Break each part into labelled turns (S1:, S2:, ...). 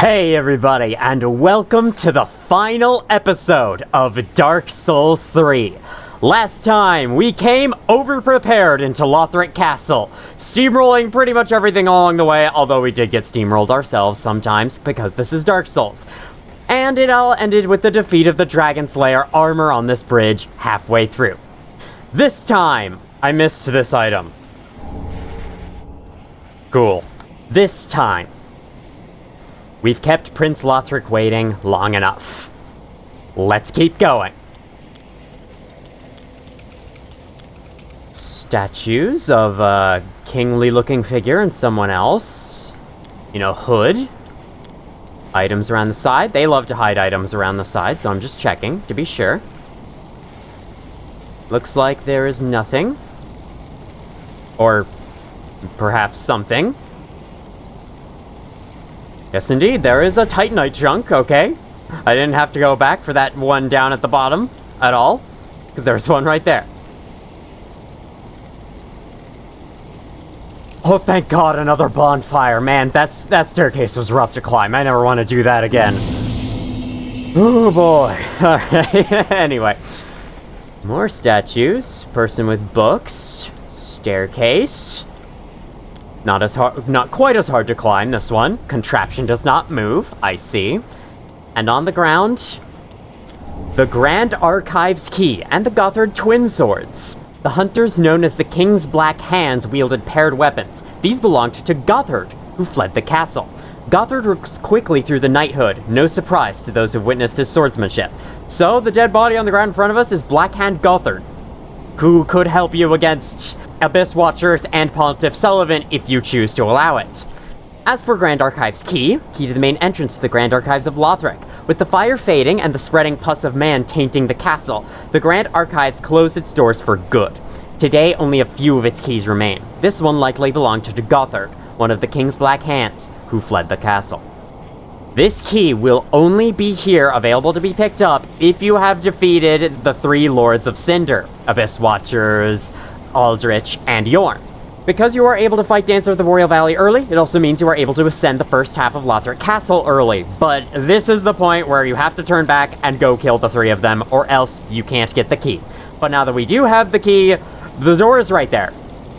S1: Hey everybody, and welcome to the final episode of Dark Souls 3. Last time, we came over-prepared into Lothric Castle, steamrolling pretty much everything along the way, although we did get steamrolled ourselves sometimes, because this is Dark Souls. And it all ended with the defeat of the Dragon Slayer armor on this bridge halfway through. This time, I missed this item. Cool. This time, we've kept Prince Lothric waiting long enough. Let's keep going. Statues of a kingly-looking figure and someone else. Hood. Items around the side. They love to hide items around the side, so I'm just checking to be sure. Looks like there is nothing. Or perhaps something. Yes, indeed, there is a Titanite chunk, okay. I didn't have to go back for that one down at the bottom at all, because there's one right there. Oh, thank God, another bonfire. Man, that staircase was rough to climb. I never want to do that again. Oh, boy. All right, anyway. More statues. Person with books. Staircase. Not quite as hard to climb, this one. Contraption does not move, I see. And on the ground, the Grand Archives Key and the Gothard Twin Swords. The hunters known as the King's Black Hands wielded paired weapons. These belonged to Gothard, who fled the castle. Gothard rose quickly through the knighthood, no surprise to those who've witnessed his swordsmanship. So, the dead body on the ground in front of us is Black Hand Gothard, who could help you against Abyss Watchers and Pontiff Sullivan if you choose to allow it. As for Grand Archives key to the main entrance to the Grand Archives of Lothric. With the fire fading and the spreading pus of man tainting the castle, the Grand Archives closed its doors for good. Today, only a few of its keys remain. This one likely belonged to Gothard, one of the King's Black Hands, who fled the castle. This key will only be here available to be picked up if you have defeated the three Lords of Cinder, Abyss Watchers, Aldrich, and Yorn. Because you are able to fight Dancer of the Boreal Valley early, it also means you are able to ascend the first half of Lothric Castle early. But this is the point where you have to turn back and go kill the three of them, or else you can't get the key. But now that we do have the key, the door is right there.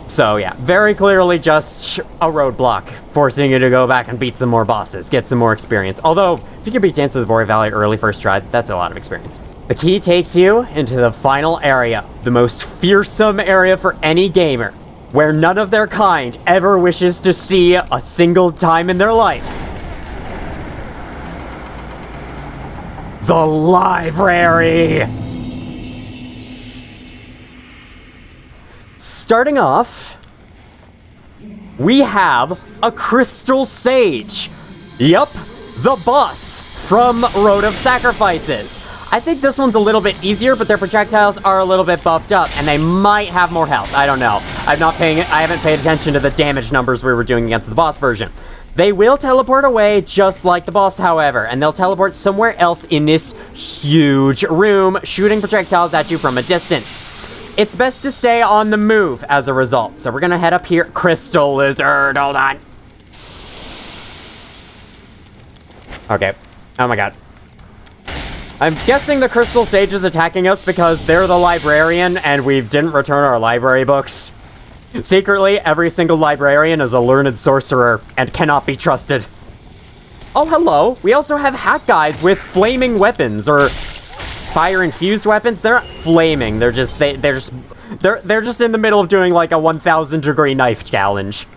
S1: So yeah, very clearly just a roadblock, forcing you to go back and beat some more bosses, get some more experience. Although, if you can beat Dancer of the Boreal Valley early first try, that's a lot of experience. The key takes you into the final area, the most fearsome area for any gamer, where none of their kind ever wishes to see a single time in their life. The library! Starting off, we have a Crystal Sage. Yup, the boss from Road of Sacrifices. I think this one's a little bit easier, but their projectiles are a little bit buffed up, and they might have more health. I don't know. I haven't paid attention to the damage numbers we were doing against the boss version. They will teleport away just like the boss, however, and they'll teleport somewhere else in this huge room, shooting projectiles at you from a distance. It's best to stay on the move as a result. So we're gonna head up here. Crystal Lizard, hold on. Okay. Oh my god. I'm guessing the Crystal Sage is attacking us because they're the librarian and we didn't return our library books. Secretly, every single librarian is a learned sorcerer and cannot be trusted. Oh, hello. We also have hack guys with flaming weapons or fire-infused weapons. They're not flaming. They're just in the middle of doing like a 1,000-degree knife challenge.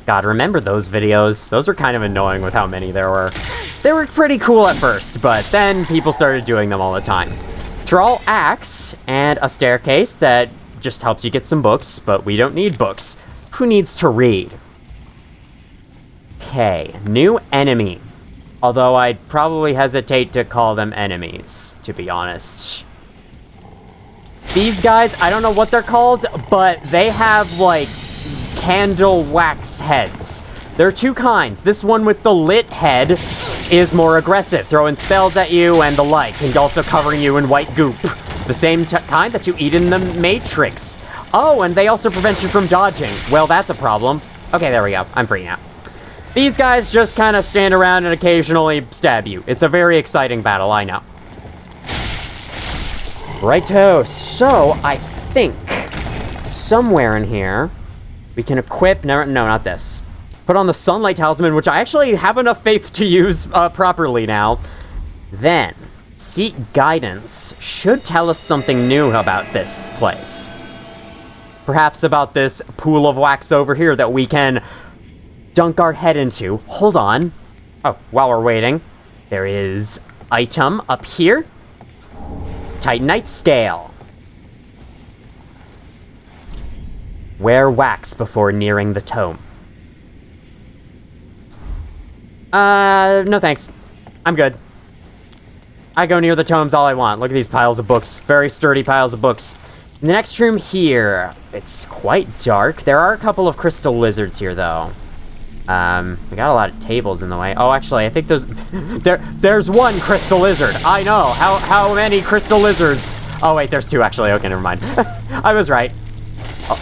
S1: God, remember those videos? Those were kind of annoying with how many there were. They were pretty cool at first, but then people started doing them all the time. Thrall Axe and a staircase that just helps you get some books, but we don't need books. Who needs to read? Okay, new enemy. Although I'd probably hesitate to call them enemies, to be honest. These guys, I don't know what they're called, but they have, like, candle wax heads. There are two kinds. This one with the lit head is more aggressive, throwing spells at you and the like, and also covering you in white goop. The same kind that you eat in the Matrix. Oh, and they also prevent you from dodging. Well, that's a problem. Okay, there we go. I'm free now. These guys just kind of stand around and occasionally stab you. It's a very exciting battle, I know. Righto, so I think somewhere in here we can equip, no, not this. Put on the Sunlight Talisman, which I actually have enough faith to use properly now. Then, Seek Guidance should tell us something new about this place. Perhaps about this pool of wax over here that we can dunk our head into. Hold on. Oh, while we're waiting, there is item up here. Titanite Scale. Wear wax before nearing the tome. No thanks. I'm good. I go near the tomes all I want. Look at these piles of books. Very sturdy piles of books. In the next room here, it's quite dark. There are a couple of crystal lizards here, though. We got a lot of tables in the way. Oh, actually, I think those... there's one crystal lizard. I know. How many crystal lizards? Oh, wait, there's two, actually. Okay, never mind. I was right.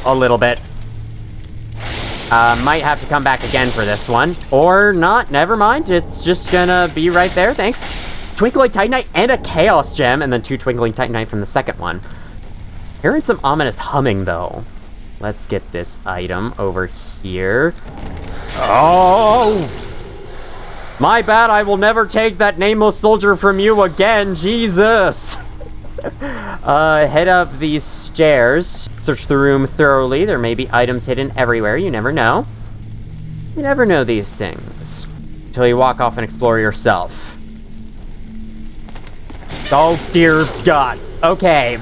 S1: A little bit. Might have to come back again for this one. Or not. Never mind. It's just gonna be right there. Thanks. Twinkling Titanite and a Chaos Gem, and then 2 Twinkling Titanite from the second one. Hearing some ominous humming, though. Let's get this item over here. Oh! My bad, I will never take that nameless soldier from you again, Jesus! Head up these stairs. Search the room thoroughly. There may be items hidden everywhere, you never know. You never know these things. Until you walk off and explore yourself. Oh, dear God. Okay.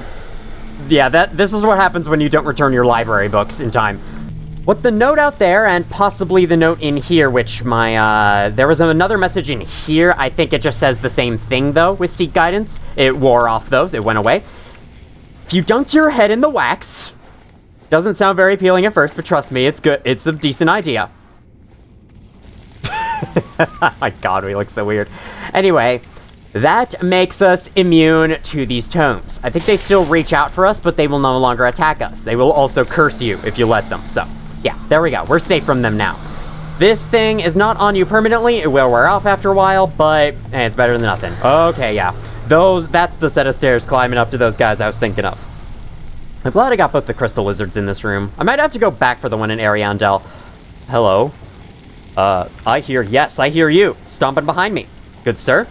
S1: Yeah, this is what happens when you don't return your library books in time. What the note out there, and possibly the note in here, which there was another message in here. I think it just says the same thing, though, with Seek Guidance. It wore off those. It went away. If you dunked your head in the wax, doesn't sound very appealing at first, but trust me, it's good. It's a decent idea. Oh my God, we look so weird. Anyway, that makes us immune to these tomes. I think they still reach out for us, but they will no longer attack us. They will also curse you if you let them, so... yeah, there we go. We're safe from them now. This thing is not on you permanently. It will wear off after a while, but it's better than nothing. Okay, yeah. That's the set of stairs climbing up to those guys I was thinking of. I'm glad I got both the crystal lizards in this room. I might have to go back for the one in Ariandel. Hello? Yes, I hear you. Stomping behind me. Good sir?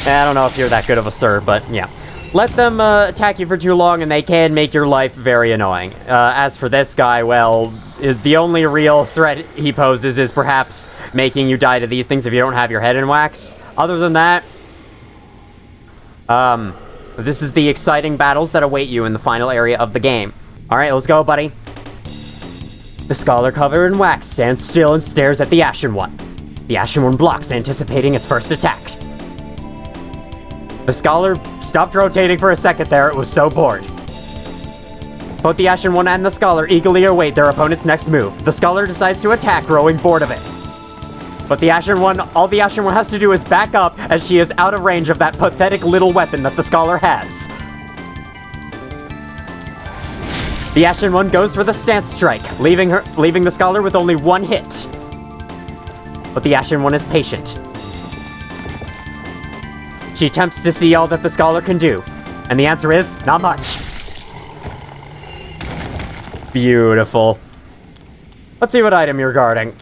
S1: I don't know if you're that good of a sir, but yeah. Let them attack you for too long, and they can make your life very annoying. As for this guy, well, the only real threat he poses is perhaps making you die to these things if you don't have your head in wax. Other than that, this is the exciting battles that await you in the final area of the game. All right, let's go, buddy. The scholar covered in wax stands still and stares at the Ashen One. The Ashen One blocks, anticipating its first attack. The scholar stopped rotating for a second there, it was so bored. Both the Ashen One and the scholar eagerly await their opponent's next move. The scholar decides to attack, growing bored of it. But the Ashen One, all the Ashen One has to do is back up, as she is out of range of that pathetic little weapon that the scholar has. The Ashen One goes for the stance strike, leaving the scholar with only one hit. But the Ashen One is patient. She attempts to see all that the scholar can do, and the answer is, not much. Beautiful. Let's see what item you're guarding.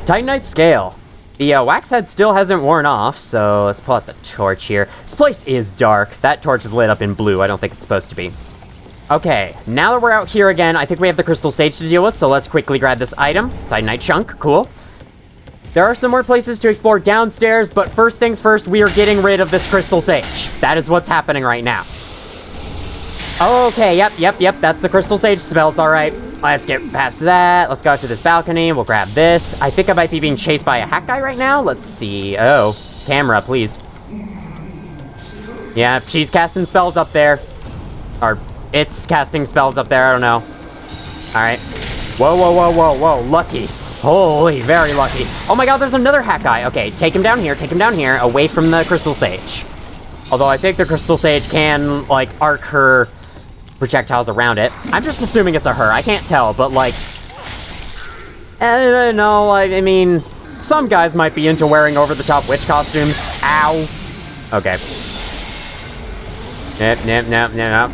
S1: Titanite Scale. The wax head still hasn't worn off, so let's pull out the torch here. This place is dark. That torch is lit up in blue. I don't think it's supposed to be. Okay, now that we're out here again, I think we have the Crystal Sage to deal with, so let's quickly grab this item. Titanite Chunk, cool. There are some more places to explore downstairs, but first things first, we are getting rid of this Crystal Sage. That is what's happening right now. Okay, yep, that's the Crystal Sage spells, alright. Let's get past that. Let's go out to this balcony. We'll grab this. I think I might be being chased by a hack guy right now. Let's see. Oh, camera, please. Yeah, she's casting spells up there. Or, it's casting spells up there, I don't know. Alright. Whoa, lucky. Holy, very lucky. Oh my God, there's another hack guy. Okay, take him down here, away from the Crystal Sage. Although I think the Crystal Sage can, like, arc her projectiles around it. I'm just assuming it's a her. I can't tell, but, like... No, I mean, some guys might be into wearing over-the-top witch costumes. Ow. Okay. Nope.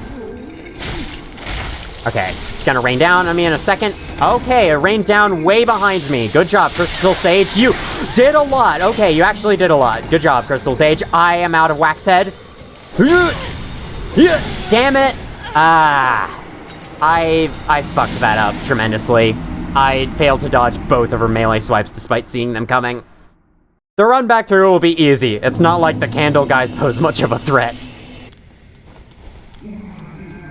S1: Okay, it's gonna rain down on me in a second. Okay, it rained down way behind me. Good job, Crystal Sage. You did a lot. Okay, you actually did a lot. Good job, Crystal Sage. I am out of Wax Head. Damn it. I fucked that up tremendously. I failed to dodge both of her melee swipes despite seeing them coming. The run back through will be easy. It's not like the candle guys pose much of a threat.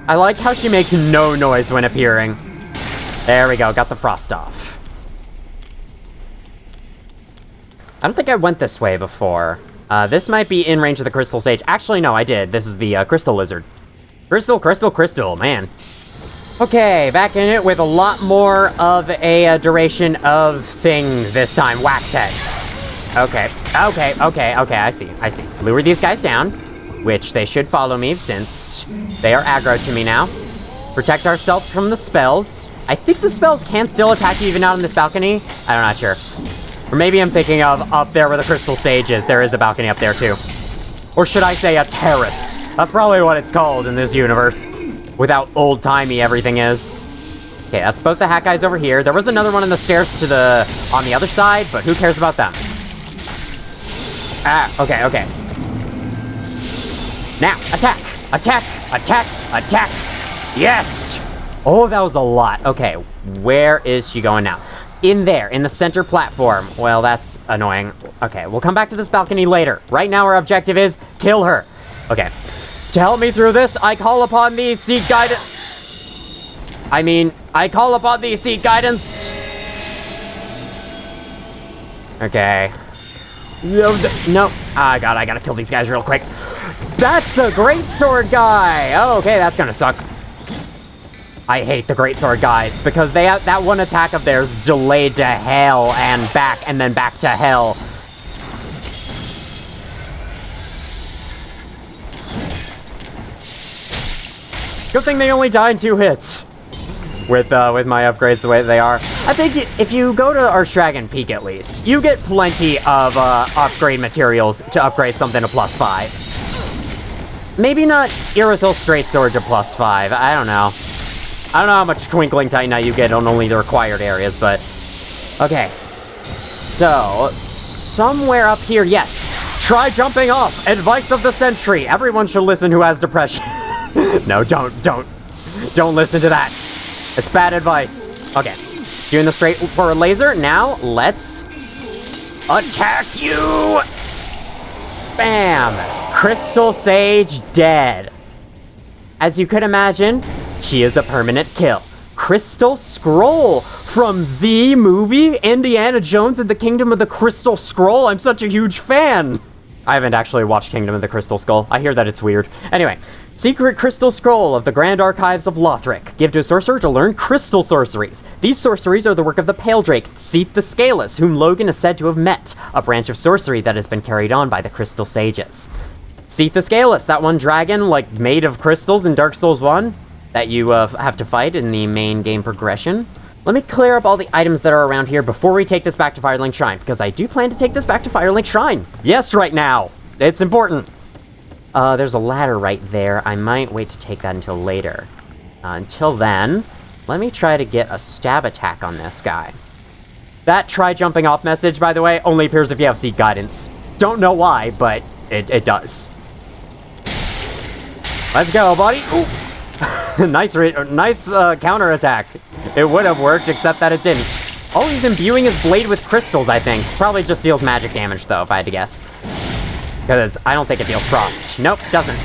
S1: I like how she makes no noise when appearing. There we go, got the frost off. I don't think I went this way before. This might be in range of the Crystal Sage. Actually, no, I did. This is the Crystal Lizard. Crystal, man. Okay, back in it with a lot more of a duration of thing this time. Wax Head. Okay, I see. Lure these guys down, which they should follow me since they are aggro to me now. Protect ourselves from the spells. I think the spells can still attack you even out on this balcony. I'm not sure. Or maybe I'm thinking of up there where the Crystal Sage is. There is a balcony up there too. Or should I say a terrace? That's probably what it's called in this universe. With how old-timey everything is. Okay, that's both the hat guys over here. There was another one on the stairs on the other side, but who cares about them? Okay. Now, attack! Yes! Oh, that was a lot. Okay, where is she going now? In there, in the center platform. Well, that's annoying. Okay, we'll come back to this balcony later. Right now, our objective is kill her. Okay. To help me through this, I call upon thee, seek guidance. I call upon thee, seek guidance. Okay. No. Ah, God, I gotta kill these guys real quick. That's a great sword guy. Oh, okay, that's gonna suck. I hate the great sword guys because they have that one attack of theirs delayed to hell and then back to hell. Good thing they only die in 2 hits. With my upgrades the way they are. I think if you go to Arshragan Peak at least, you get plenty of upgrade materials to upgrade something to +5. Maybe not Irithyll Straight Sword to +5. I don't know. I don't know how much Twinkling Titanite you get on only the required areas, but... Okay. So, somewhere up here, yes. Try jumping off. Advice of the century. Everyone should listen who has depression. No, don't listen to that. It's bad advice. Okay, doing the straight for a laser. Now, let's attack you. Bam! Crystal Sage dead. As you could imagine, she is a permanent kill. Crystal Scroll from the movie Indiana Jones and the Kingdom of the Crystal Scroll. I'm such a huge fan. I haven't actually watched Kingdom of the Crystal Skull. I hear that it's weird. Anyway, Secret Crystal Scroll of the Grand Archives of Lothric. Give to a sorcerer to learn crystal sorceries. These sorceries are the work of the Pale Drake, Seath the Scaleless, whom Logan is said to have met, a branch of sorcery that has been carried on by the Crystal Sages. Seath the Scaleless, that one dragon, like, made of crystals in Dark Souls 1, that you have to fight in the main game progression. Let me clear up all the items that are around here before we take this back to Firelink Shrine, because I do plan to take this back to Firelink Shrine. Yes, right now. It's important. There's a ladder right there. I might wait to take that until later. Until then, let me try to get a stab attack on this guy. That try jumping off message, by the way, only appears if you have Seek Guidance. Don't know why, but it does. Let's go, buddy. Ooh. nice counterattack. It would have worked, except that it didn't. Oh, he's imbuing his blade with crystals, I think. Probably just deals magic damage, though, if I had to guess. Because I don't think it deals frost. Nope, doesn't.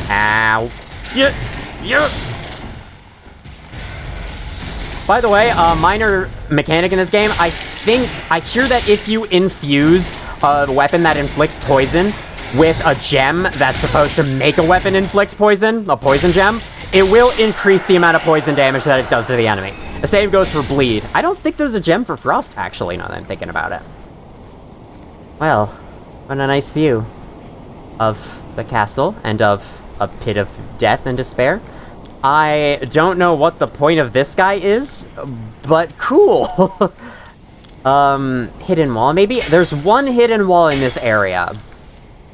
S1: Ow. Yeah. By the way, a minor mechanic in this game, I hear that if you infuse a weapon that inflicts poison with a gem that's supposed to make a weapon inflict poison, a poison gem, it will increase the amount of poison damage that it does to the enemy. The same goes for bleed. I don't think there's a gem for frost, actually, now that I'm thinking about it. Well, what a nice view of the castle and of a pit of death and despair. I don't know what the point of this guy is, but cool. Hidden wall. Maybe there's one hidden wall in this area.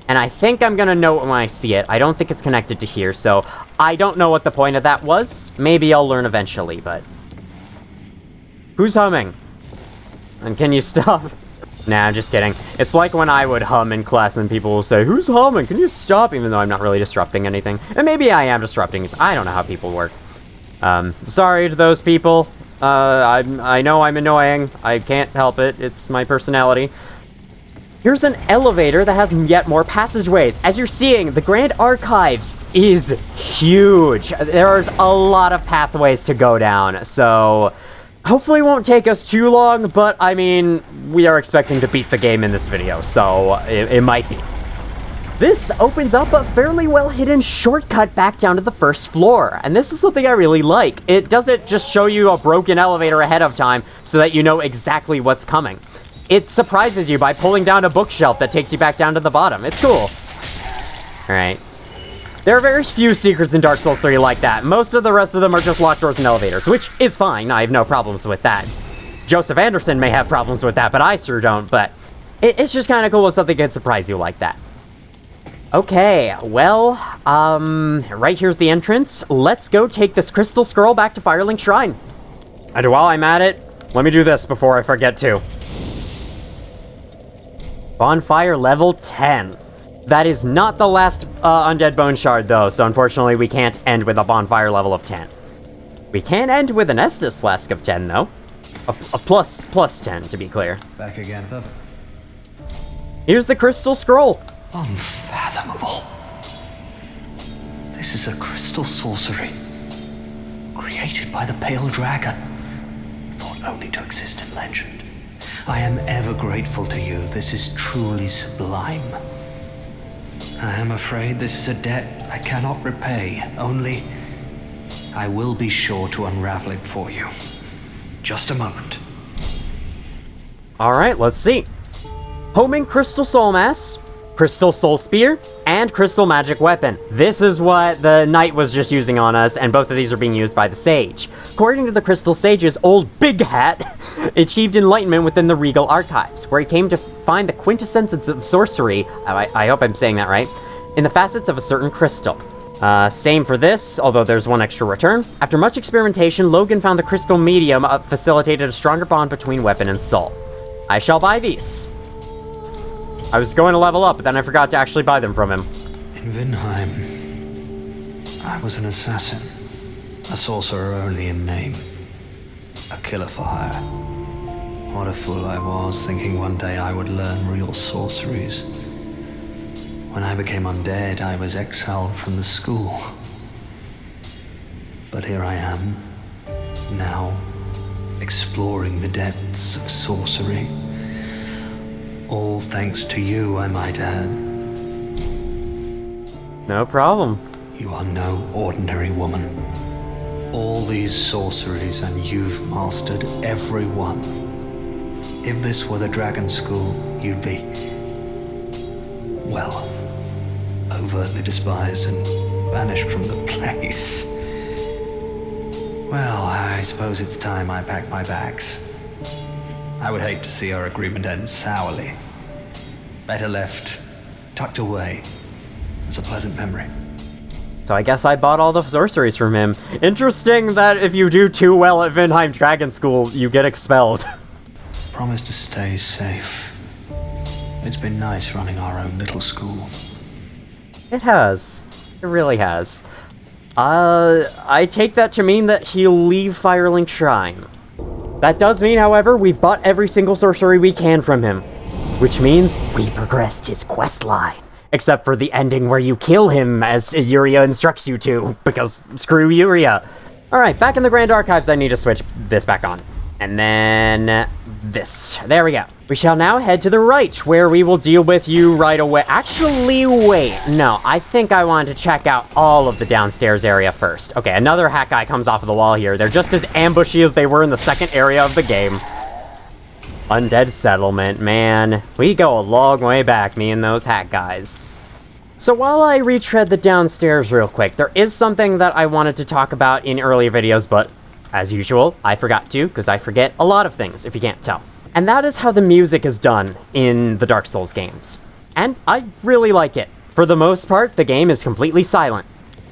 S1: And I think I'm gonna know it when I see it. I don't think it's connected to here, so I don't know what the point of that was. Maybe I'll learn eventually, but... Who's humming? And can you stop? Nah, I'm just kidding. It's like when I would hum in class and people will say, "Who's humming? Can you stop?" Even though I'm not really disrupting anything. And maybe I am disrupting. I don't know how people work. Sorry to those people. I know I'm annoying. I can't help it. It's my personality. Here's an elevator that has yet more passageways. As you're seeing, the Grand Archives is huge. There's a lot of pathways to go down, so hopefully it won't take us too long, but I mean, we are expecting to beat the game in this video, so it might be. This opens up a fairly well-hidden shortcut back down to the first floor, and this is something I really like. It doesn't just show you a broken elevator ahead of time so that you know exactly what's coming. It surprises you by pulling down a bookshelf that takes you back down to the bottom. It's cool. Alright. There are very few secrets in Dark Souls 3 like that. Most of the rest of them are just locked doors and elevators, which is fine. I have no problems with that. Joseph Anderson may have problems with that, but I sure don't. But it's just kind of cool when something can surprise you like that. Okay, well, right here's the entrance. Let's go take this crystal scroll back to Firelink Shrine. And while I'm at it, let me do this before I forget to. Bonfire level 10. That is not the last Undead Bone Shard, though, so unfortunately we can't end with a bonfire level of 10. We can end with an Estus Flask of 10, though. A plus 10, to be clear.
S2: Back again, perfect.
S1: Here's the crystal scroll.
S2: Unfathomable. This is a crystal sorcery. Created by the Pale Dragon. Thought only to exist in legend. I am ever grateful to you. This is truly sublime. I am afraid this is a debt I cannot repay. Only, I will be sure to unravel it for you. Just a moment.
S1: Alright, let's see. Homing Crystal Soul Mass, Crystal Soul Spear, and Crystal Magic Weapon. This is what the Knight was just using on us, and both of these are being used by the Sage. According to the Crystal Sage's old big hat, achieved enlightenment within the Regal Archives, where he came to find the quintessence of sorcery, I hope I'm saying that right, in the facets of a certain crystal. Same for this, although there's one extra return. After much experimentation, Logan found the crystal medium facilitated a stronger bond between weapon and soul. I shall buy these. I was going to level up, but then I forgot to actually buy them from him.
S2: In Vinheim, I was an assassin. A sorcerer only in name. A killer for hire. What a fool I was, thinking one day I would learn real sorceries. When I became undead, I was exiled from the school. But here I am, now, exploring the depths of sorcery. All thanks to you, I might add.
S1: No problem.
S2: You are no ordinary woman. All these sorceries, and you've mastered every one. If this were the Dragon School, you'd be, well, overtly despised and banished from the place. Well, I suppose it's time I pack my bags. I would hate to see our agreement end sourly. Better left, tucked away, as a pleasant memory.
S1: So I guess I bought all the sorceries from him. Interesting that if you do too well at Vinheim Dragon School, you get expelled.
S2: Promise to stay safe. It's been nice running our own little school.
S1: It has. It really has. I take that to mean that he'll leave Firelink Shrine. That does mean, however, we've bought every single sorcery we can from him. Which means we progressed his quest line. Except for the ending where you kill him as Yuria instructs you to, because screw Yuria. Alright, back in the Grand Archives, I need to switch this back on. And then this. There we go. We shall now head to the right, where we will deal with you right away. Actually, wait. No, I think I wanted to check out all of the downstairs area first. Okay, another hat guy comes off of the wall here. They're just as ambushy as they were in the second area of the game. Undead Settlement, man. We go a long way back, me and those hat guys. So while I retread the downstairs real quick, there is something that I wanted to talk about in earlier videos, but as usual, I forgot to, because I forget a lot of things, if you can't tell. And that is how the music is done in the Dark Souls games. And I really like it. For the most part, the game is completely silent.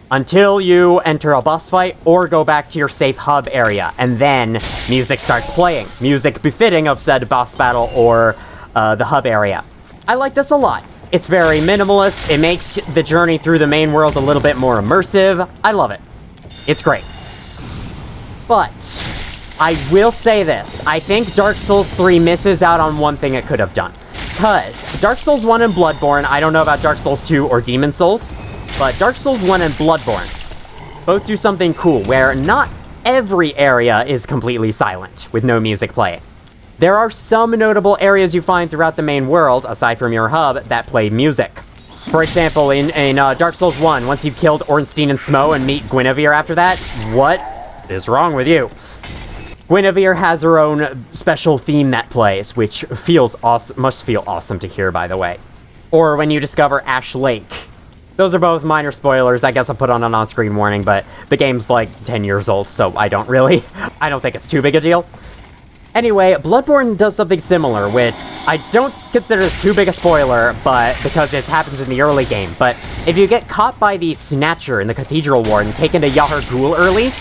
S1: Until you enter a boss fight or go back to your safe hub area, and then music starts playing. Music befitting of said boss battle or the hub area. I like this a lot. It's very minimalist. It makes the journey through the main world a little bit more immersive. I love it. It's great. But I will say this. I think Dark Souls 3 misses out on one thing it could have done. Because Dark Souls 1 and Bloodborne, I don't know about Dark Souls 2 or Demon Souls, but Dark Souls 1 and Bloodborne both do something cool where not every area is completely silent with no music playing. There are some notable areas you find throughout the main world, aside from your hub, that play music. For example, in Dark Souls 1, once you've killed Ornstein and Smo and meet Guinevere after that, what is wrong with you? Guinevere has her own special theme that plays, which feels awesome, must feel awesome to hear, by the way. Or when you discover Ash Lake. Those are both minor spoilers. I guess I'll put on an on-screen warning, but the game's like 10 years old, so I don't think it's too big a deal. Anyway, Bloodborne does something similar, which I don't consider this too big a spoiler, but because it happens in the early game. But if you get caught by the Snatcher in the Cathedral Ward and taken to Yahar Ghul early,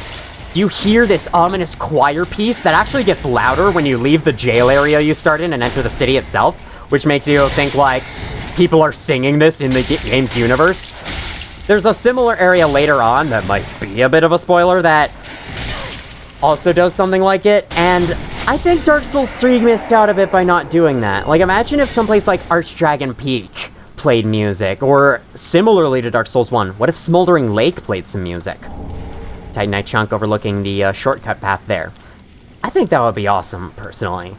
S1: you hear this ominous choir piece that actually gets louder when you leave the jail area you start in and enter the city itself, which makes you think like people are singing this in the game's universe. There's a similar area later on that might be a bit of a spoiler that also does something like it, and I think Dark Souls 3 missed out a bit by not doing that. Like, imagine if someplace like Archdragon Peak played music, or similarly to Dark Souls 1, what if Smoldering Lake played some music? Titanite chunk overlooking the shortcut path there. I think that would be awesome, personally.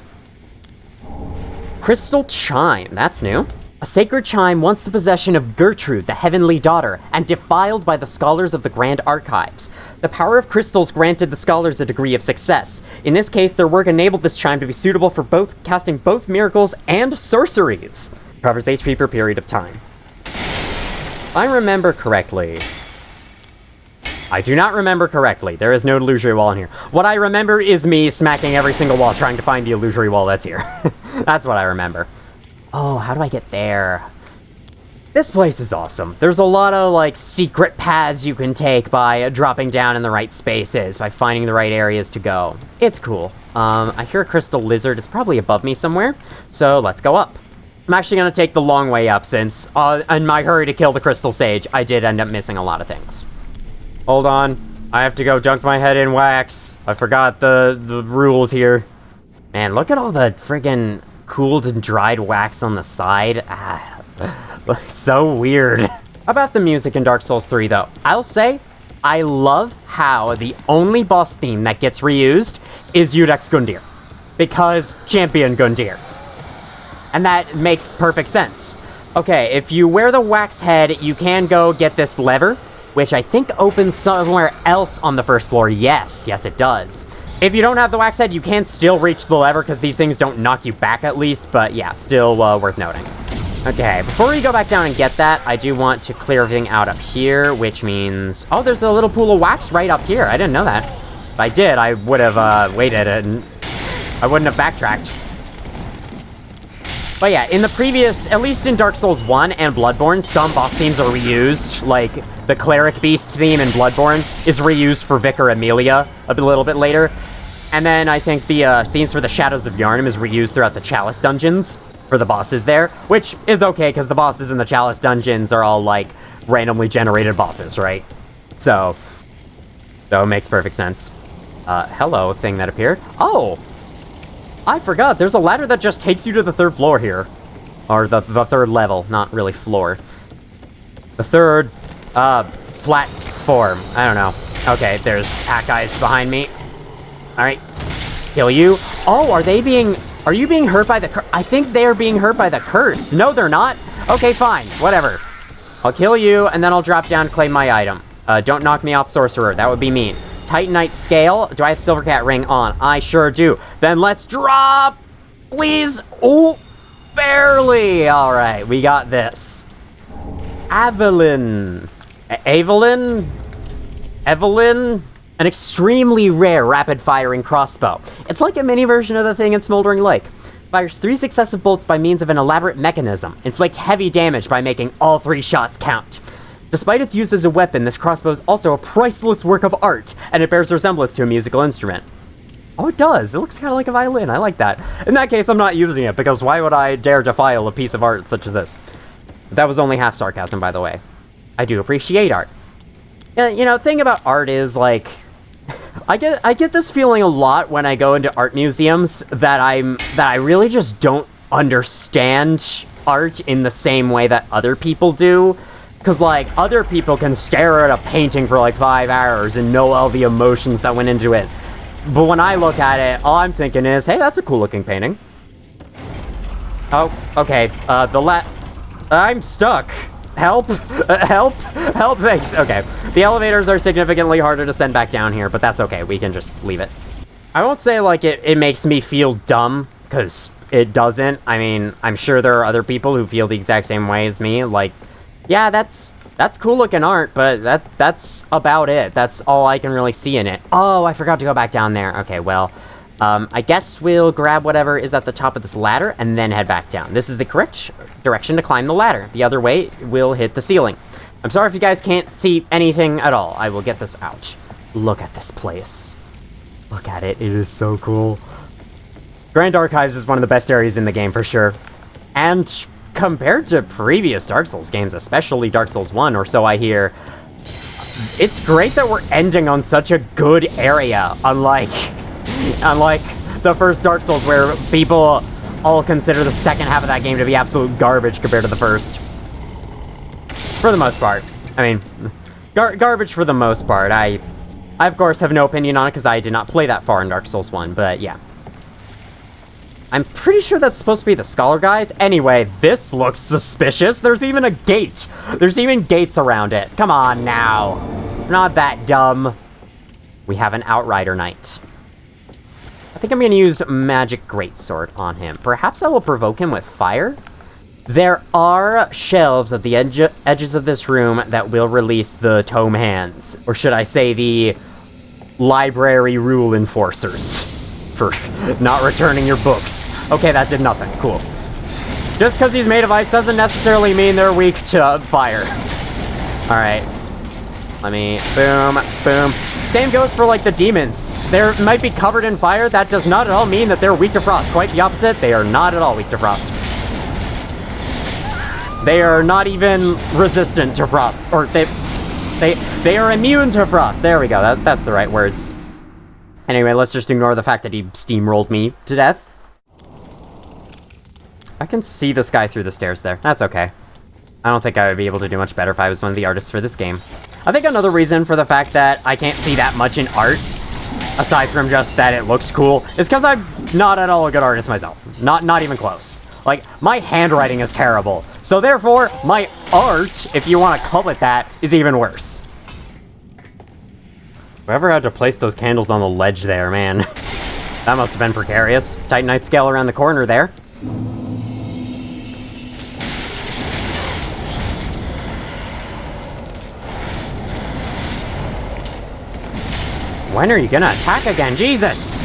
S1: Crystal Chime, that's new. A sacred chime once the possession of Gertrude, the Heavenly Daughter, and defiled by the scholars of the Grand Archives. The power of crystals granted the scholars a degree of success. In this case, their work enabled this chime to be suitable for casting both miracles and sorceries. Covers HP for a period of time. If I remember correctly... I do not remember correctly. There is no illusory wall in here. What I remember is me smacking every single wall trying to find the illusory wall that's here. That's what I remember. Oh, how do I get there? This place is awesome. There's a lot of, like, secret paths you can take by dropping down in the right spaces, by finding the right areas to go. It's cool. I hear a crystal lizard. It's probably above me somewhere, so let's go up. I'm actually going to take the long way up since, in my hurry to kill the crystal sage, I did end up missing a lot of things. Hold on. I have to go dunk my head in wax. I forgot the rules here. Man, look at all the friggin' cooled and dried wax on the side. It's so weird. About the music in Dark Souls 3, though, I'll say I love how the only boss theme that gets reused is Udex Gundyr. Because Champion Gundyr. And that makes perfect sense. Okay, if you wear the wax head, you can go get this lever, which I think opens somewhere else on the first floor. Yes, it does. If you don't have the wax head, you can still reach the lever, because these things don't knock you back at least, but yeah, still worth noting. Okay, before we go back down and get that, I do want to clear everything out up here, which means... Oh, there's a little pool of wax right up here. I didn't know that. If I did, I would have waited, and I wouldn't have backtracked. But yeah, in the previous, at least in Dark Souls 1 and Bloodborne, some boss themes are reused, like the Cleric Beast theme in Bloodborne is reused for Vicar Amelia a little bit later. And then I think the themes for the Shadows of Yharnam is reused throughout the Chalice dungeons for the bosses there, which is okay, because the bosses in the Chalice dungeons are all, like, randomly generated bosses, right? So it makes perfect sense. Hello, thing that appeared. Oh! I forgot, there's a ladder that just takes you to the third floor here. Or the third level, not really floor. The third, platform. I don't know. Okay, there's hack guys behind me. Alright. Kill you. Oh, are you being hurt by the curse? I think they're being hurt by the curse. No, they're not. Okay, fine. Whatever. I'll kill you, and then I'll drop down to claim my item. Don't knock me off, Sorcerer. That would be mean. Titanite Scale. Do I have Silvercat Ring on? I sure do. Then let's drop! Please! Oh, barely! Alright, we got this. Evelyn, an extremely rare rapid-firing crossbow. It's like a mini version of the thing in Smoldering Lake. Fires 3 successive bolts by means of an elaborate mechanism. Inflict heavy damage by making all 3 shots count. Despite its use as a weapon, this crossbow is also a priceless work of art, and it bears resemblance to a musical instrument. Oh, it does. It looks kind of like a violin. I like that. In that case, I'm not using it, because why would I dare defile a piece of art such as this? That was only half sarcasm, by the way. I do appreciate art. You know, thing about art is, like, I get this feeling a lot when I go into art museums that I really just don't understand art in the same way that other people do. Because, like, other people can stare at a painting for, like, 5 hours and know all the emotions that went into it. But when I look at it, all I'm thinking is, hey, that's a cool-looking painting. Oh, okay. I'm stuck. Help! Help! Help! Thanks! Okay. The elevators are significantly harder to send back down here, but that's okay. We can just leave it. I won't say, like, it makes me feel dumb, because it doesn't. I mean, I'm sure there are other people who feel the exact same way as me. Like, yeah, that's cool-looking art, but that's about it. That's all I can really see in it. Oh, I forgot to go back down there. Okay, well, I guess we'll grab whatever is at the top of this ladder and then head back down. This is the correct direction to climb the ladder. The other way will hit the ceiling. I'm sorry if you guys can't see anything at all. I will get this out. Look at this place. Look at it. It is so cool. Grand Archives is one of the best areas in the game for sure. And compared to previous Dark Souls games, especially Dark Souls 1 or so I hear, it's great that we're ending on such a good area, unlike the first Dark Souls where people all consider the second half of that game to be absolute garbage compared to the first. For the most part. I mean, garbage for the most part. I of course have no opinion on it because I did not play that far in Dark Souls 1, but yeah. I'm pretty sure that's supposed to be the Scholar guys. Anyway, this looks suspicious. There's even a gate. There's even gates around it. Come on now. Not that dumb. We have an Outrider Knight. I think I'm going to use Magic Greatsword on him. Perhaps I will provoke him with fire? There are shelves at the edges of this room that will release the Tome Hands. Or should I say the Library Rule Enforcers. For not returning your books. Okay, that did nothing. Cool. Just because he's made of ice doesn't necessarily mean they're weak to fire. Alright. Let me... Boom. Boom. Same goes for, like, the demons. They might be covered in fire. That does not at all mean that they're weak to frost. Quite the opposite. They are not at all weak to frost. They are not even resistant to frost. Or they are immune to frost. There we go. That's the right words. Anyway, let's just ignore the fact that he steamrolled me to death. I can see this guy through the stairs there. That's okay. I don't think I would be able to do much better if I was one of the artists for this game. I think another reason for the fact that I can't see that much in art, aside from just that it looks cool, is because I'm not at all a good artist myself. Not even close. Like, my handwriting is terrible. So therefore, my art, if you want to call it that, is even worse. Whoever had to place those candles on the ledge there, man. That must have been precarious. Titanite scale around the corner there. When are you gonna attack again? Jesus!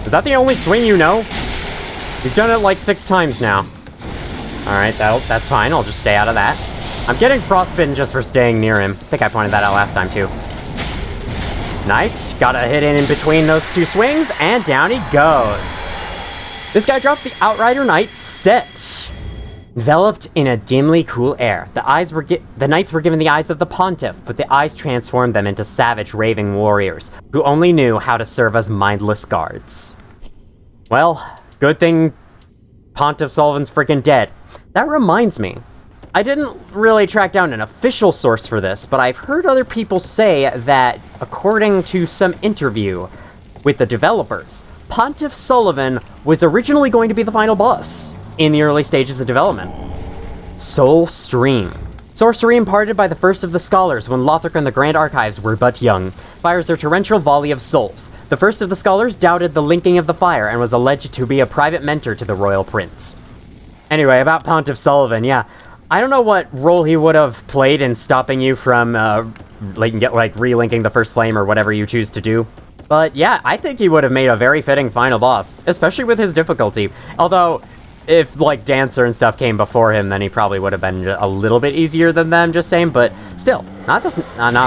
S1: Is that the only swing you know? You've done it like 6 times now. Alright, that's fine. I'll just stay out of that. I'm getting frostbitten just for staying near him. I think I pointed that out last time, too. Nice. Got a hit in between those 2 swings, and down he goes. This guy drops the Outrider Knight set. Enveloped in a dimly cool air, the knights were given the eyes of the pontiff, but the eyes transformed them into savage, raving warriors who only knew how to serve as mindless guards. Well, good thing Pontiff Sullivan's freaking dead. That reminds me, I didn't really track down an official source for this, but I've heard other people say that, according to some interview with the developers, Pontiff Sullivan was originally going to be the final boss in the early stages of development. Soul Stream. Sorcery imparted by the first of the scholars when Lothric and the Grand Archives were but young, fires their torrential volley of souls. The first of the scholars doubted the linking of the fire and was alleged to be a private mentor to the royal prince. Anyway, about Pontiff Sullivan, yeah. I don't know what role he would have played in stopping you from, relinking the first flame or whatever you choose to do. But yeah, I think he would have made a very fitting final boss, especially with his difficulty. Although, if, like, Dancer and stuff came before him, then he probably would have been a little bit easier than them, just saying, but still, not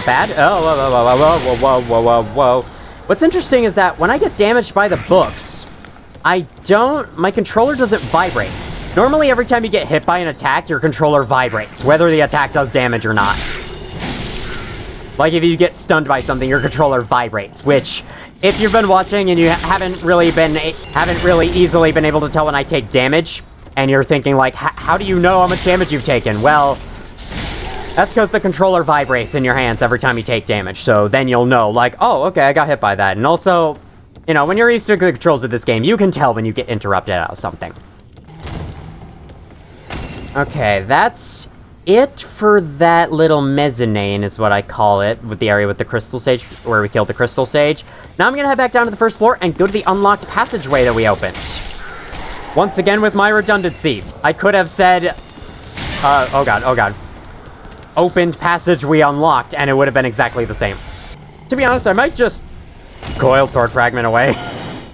S1: bad. Oh, whoa. What's interesting is that when I get damaged by the books, my controller doesn't vibrate. Normally, every time you get hit by an attack, your controller vibrates, whether the attack does damage or not. Like, if you get stunned by something, your controller vibrates, which, if you've been watching and you haven't really easily been able to tell when I take damage, and you're thinking, like, how do you know how much damage you've taken? Well, that's because the controller vibrates in your hands every time you take damage, so then you'll know, like, oh, okay, I got hit by that. And also, you know, when you're used to the controls of this game, you can tell when you get interrupted out of something. Okay, that's it for that little mezzanine, is what I call it, with the area with the crystal sage, where we killed the crystal sage. Now I'm gonna head back down to the first floor and go to the unlocked passageway that we opened. Once again with my redundancy. I could have said, oh god. Opened passage we unlocked, and it would have been exactly the same. To be honest, I might just coiled sword fragment away.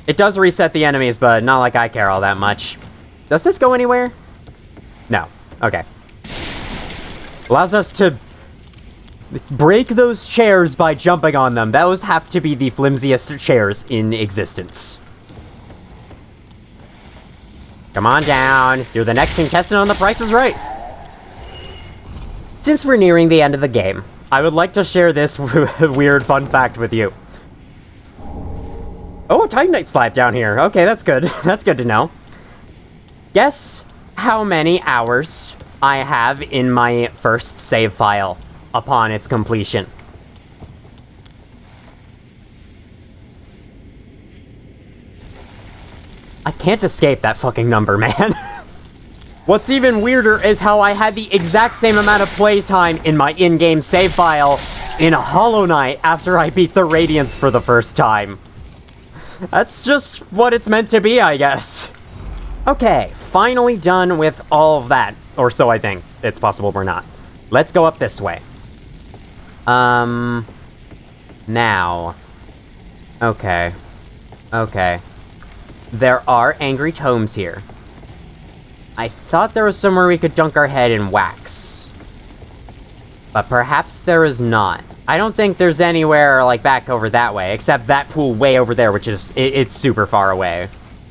S1: It does reset the enemies, but not like I care all that much. Does this go anywhere? No. Okay. Allows us to break those chairs by jumping on them. Those have to be the flimsiest chairs in existence. Come on down. You're the next contestant on The Price is Right. Since we're nearing the end of the game, I would like to share this weird fun fact with you. Oh, a Titanite slab down here. Okay, that's good. That's good to know. Guess how many hours I have in my first save file upon its completion. I can't escape that fucking number, man. What's even weirder is how I had the exact same amount of playtime in my in-game save file in Hollow Knight after I beat the Radiance for the first time. That's just what it's meant to be, I guess. Okay, finally done with all of that. Or so I think. It's possible we're not. Let's go up this way. Now. Okay. There are angry tomes here. I thought there was somewhere we could dunk our head in wax. But perhaps there is not. I don't think there's anywhere, like, back over that way, except that pool way over there, which is, it's super far away.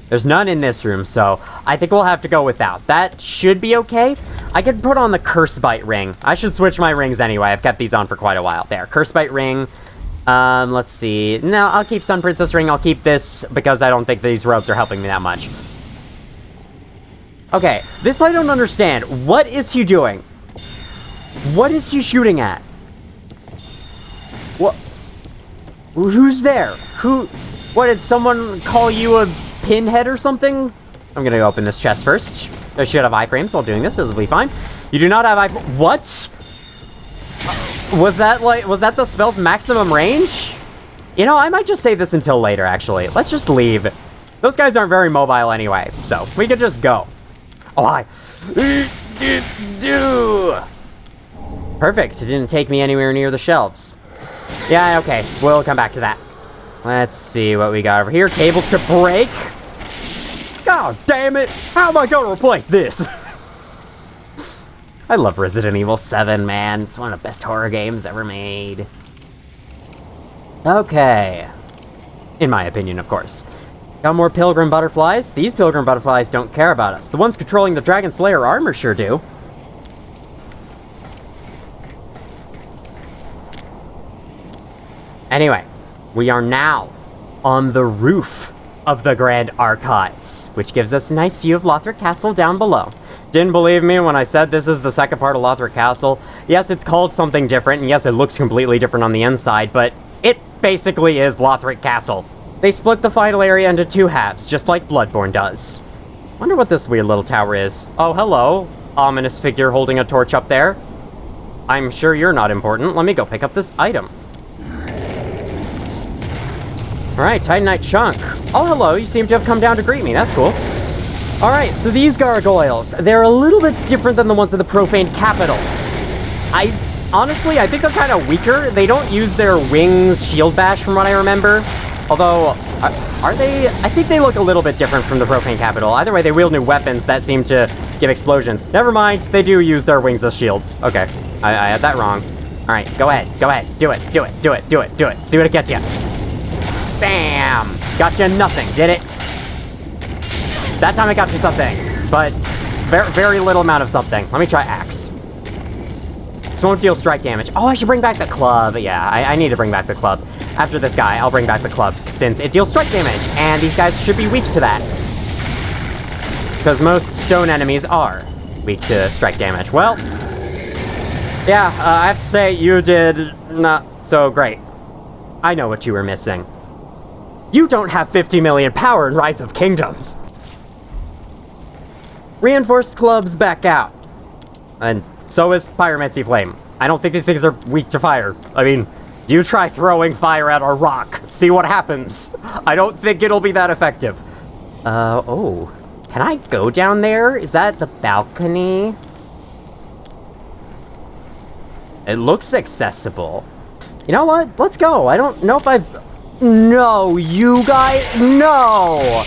S1: There's none in this room, so I think we'll have to go without. That should be okay. I could put on the Curse Bite ring. I should switch my rings anyway. I've kept these on for quite a while. There, Curse Bite ring. Let's see. No, I'll keep Sun Princess ring. I'll keep this because I don't think these robes are helping me that much. Okay, this I don't understand. What is he doing? What is he shooting at? What? Who's there? What, did someone call you a pinhead or something? I'm gonna open this chest first. I should have iframes while doing this. It'll be fine. You do not have iframes. What? Was that the spell's maximum range? You know, I might just save this until later, actually. Let's just leave. Those guys aren't very mobile anyway, so we could just go. Oh, hi. Perfect. It didn't take me anywhere near the shelves. Yeah, okay. We'll come back to that. Let's see what we got over here. Tables to break. God damn it. How am I going to replace this? I love Resident Evil 7, man. It's one of the best horror games ever made. Okay. In my opinion, of course. Got more pilgrim butterflies. These pilgrim butterflies don't care about us. The ones controlling the Dragon Slayer armor sure do. Anyway, we are now on the roof of the Grand Archives, which gives us a nice view of Lothric Castle down below. Didn't believe me when I said this is the second part of Lothric Castle. Yes, it's called something different, and yes, it looks completely different on the inside, but it basically is Lothric Castle. They split the final area into 2 halves, just like Bloodborne does. Wonder what this weird little tower is. Oh, hello. Ominous figure holding a torch up there. I'm sure you're not important. Let me go pick up this item. Alright, Titanite chunk. Oh, hello. You seem to have come down to greet me. That's cool. Alright, so these gargoyles, they're a little bit different than the ones in the Profane Capital. Honestly, I think they're kind of weaker. They don't use their wings shield bash from what I remember. Although, are they? I think they look a little bit different from the Profane Capital. Either way, they wield new weapons that seem to give explosions. Never mind, they do use their wings as shields. Okay, I had that wrong. Alright, go ahead, do it. See what it gets you. Bam! Gotcha nothing, did it? That time I got you something, but very little amount of something. Let me try axe. This won't deal strike damage. Oh, I should bring back the club. Yeah, I need to bring back the club. After this guy, I'll bring back the clubs, since it deals strike damage, and these guys should be weak to that. Because most stone enemies are weak to strike damage. Well, yeah, I have to say, you did not so great. I know what you were missing. You don't have 50 million power in Rise of Kingdoms. Reinforced clubs back out. And so is Pyromancy Flame. I don't think these things are weak to fire. I mean, you try throwing fire at a rock. See what happens. I don't think it'll be that effective. Oh. Can I go down there? Is that the balcony? It looks accessible. You know what? Let's go. I don't know if I've... No, you guys... No!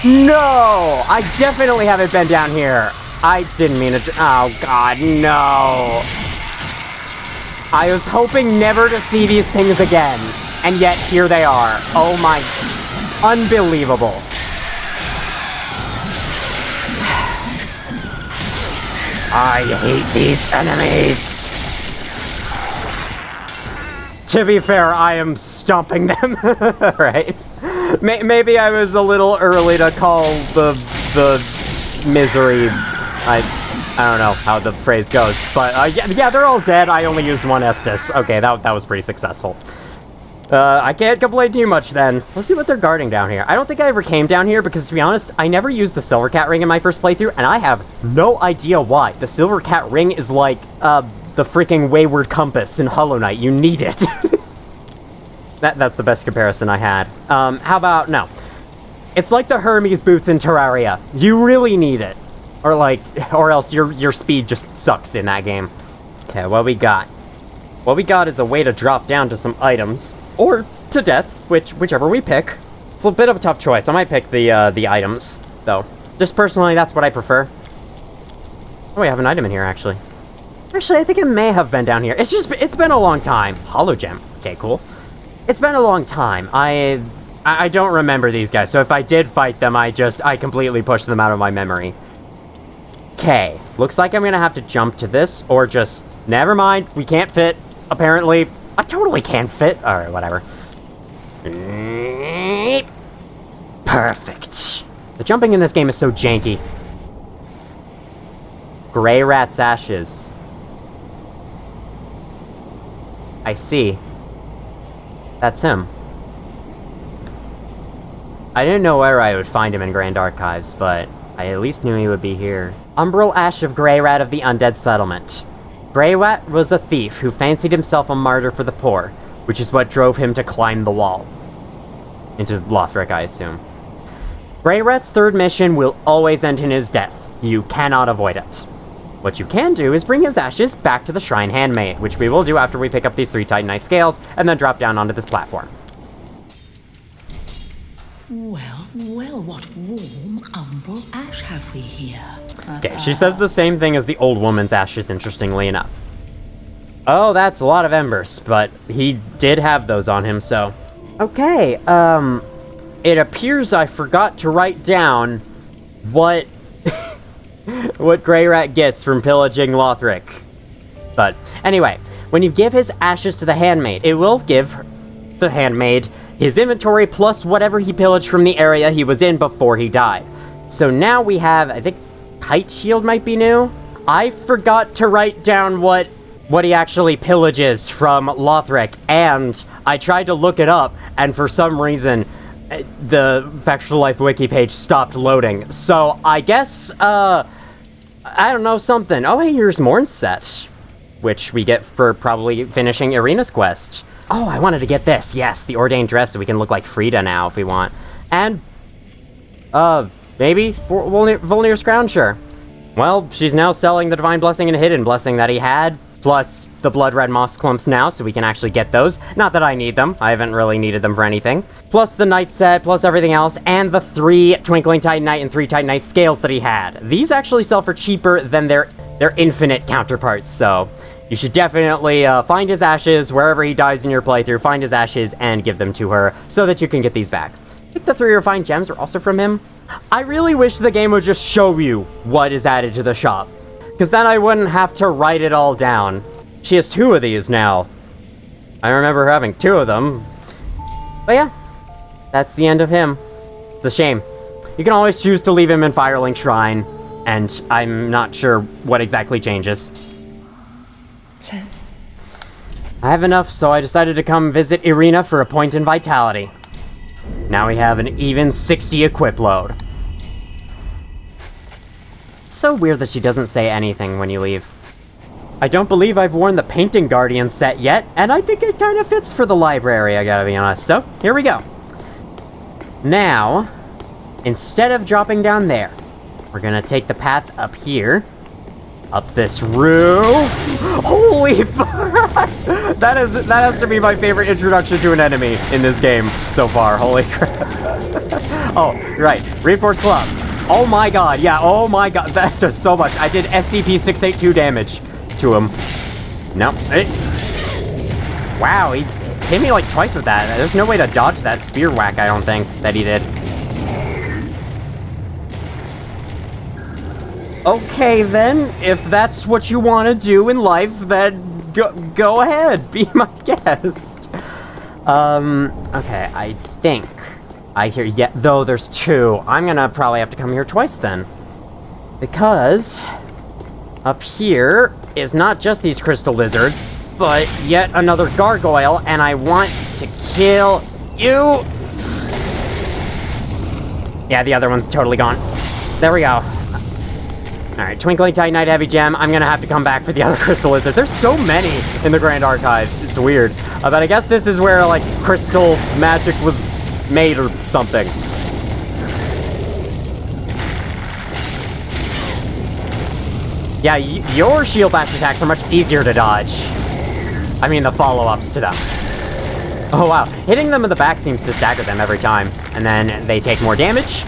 S1: No! I definitely haven't been down here. I didn't mean to... Oh, God, no. I was hoping never to see these things again. And yet, here they are. Oh, my... Unbelievable. I hate these enemies. To be fair, I am stomping them. Right? Maybe I was a little early to call the misery... I don't know how the phrase goes, but yeah, they're all dead. I only used 1 Estus. Okay, that was pretty successful. I can't complain too much then. Let's see what they're guarding down here. I don't think I ever came down here because, to be honest, I never used the Silver Cat Ring in my first playthrough, and I have no idea why. The Silver Cat Ring is like the freaking Wayward Compass in Hollow Knight. You need it. That's the best comparison I had. How about, no. It's like the Hermes boots in Terraria. You really need it. Or else your speed just sucks in that game. Okay, what we got? What we got is a way to drop down to some items, or to death, whichever we pick. It's a bit of a tough choice. I might pick the items, though. Just personally, that's what I prefer. Oh, we have an item in here, actually. Actually, I think it may have been down here. It's been a long time. Hollow gem. Okay, cool. It's been a long time. I don't remember these guys, so if I did fight them, I completely pushed them out of my memory. Okay, looks like I'm gonna have to jump to this, or just... Never mind, we can't fit, apparently. I totally can fit. Alright, whatever. Perfect. The jumping in this game is so janky. Grey Rat's ashes. I see. That's him. I didn't know where I would find him in Grand Archives, but I at least knew he would be here. Umbral Ash of Grey Rat of the Undead Settlement. Grey Rat was a thief who fancied himself a martyr for the poor, which is what drove him to climb the wall. Into Lothric, I assume. Grey Rat's third mission will always end in his death. You cannot avoid it. What you can do is bring his ashes back to the Shrine Handmaid, which we will do after we pick up these 3 Titanite scales, and then drop down onto this platform.
S3: Well, what warm umbral ash have we here?
S1: Okay, she says the same thing as the old woman's ashes, interestingly enough. Oh, that's a lot of embers, but he did have those on him, so... Okay, it appears I forgot to write down what... what Grey Rat gets from pillaging Lothric. But, anyway, when you give his ashes to the handmaid, it will give the handmaid his inventory plus whatever he pillaged from the area he was in before he died. So now we have, I think, Kite Shield might be new? I forgot to write down what he actually pillages from Lothric, and I tried to look it up, and for some reason, The Factual Life wiki page stopped loading. So I guess, I don't know, something. Oh, hey, here's Morn's set, which we get for probably finishing Irina's quest. Oh, I wanted to get this. Yes, the ordained dress, so we can look like Frida now if we want. And, maybe Volnir's crown, sure. Well, she's now selling the Divine Blessing and Hidden Blessing that he had, plus the Blood Red Moss Clumps now, so we can actually get those. Not that I need them. I haven't really needed them for anything. Plus the Knight set, plus everything else, and the 3 Twinkling Titanite and 3 Titanite scales that he had. These actually sell for cheaper than their infinite counterparts, so you should definitely find his ashes wherever he dies in your playthrough, find his ashes, and give them to her so that you can get these back. I think the 3 refined gems are also from him. I really wish the game would just show you what is added to the shop, because then I wouldn't have to write it all down. She has 2 of these now. I remember her having 2 of them. But yeah, that's the end of him. It's a shame. You can always choose to leave him in Firelink Shrine, and I'm not sure what exactly changes. I have enough, so I decided to come visit Irina for a point in Vitality. Now we have an even 60 equip load. It's so weird that she doesn't say anything when you leave. I don't believe I've worn the Painting Guardian set yet, and I think it kind of fits for the library, I gotta be honest. So, here we go. Now, instead of dropping down there, we're gonna take the path up here. Up this roof. Holy fuck! That has to be my favorite introduction to an enemy in this game so far. Holy crap. Oh, right. Reinforced club. Oh my god, yeah, oh my god. That does so much. I did SCP-682 damage to him. No. Wow, he hit me like twice with that. There's no way to dodge that spear whack, I don't think, that he did. Okay, then, if that's what you want to do in life, then go ahead, be my guest. Okay, I think I hear, yeah, though there's 2. I'm gonna probably have to come here twice then. Because up here is not just these crystal lizards, but yet another gargoyle, and I want to kill you. Yeah, the other one's totally gone. There we go. Alright, Twinkling Titanite Heavy Gem. I'm gonna have to come back for the other Crystal Lizard. There's so many in the Grand Archives. It's weird. But I guess this is where, like, crystal magic was made or something. Yeah, your shield bash attacks are much easier to dodge. I mean, the follow-ups to them. Oh, wow. Hitting them in the back seems to stagger them every time. And then they take more damage.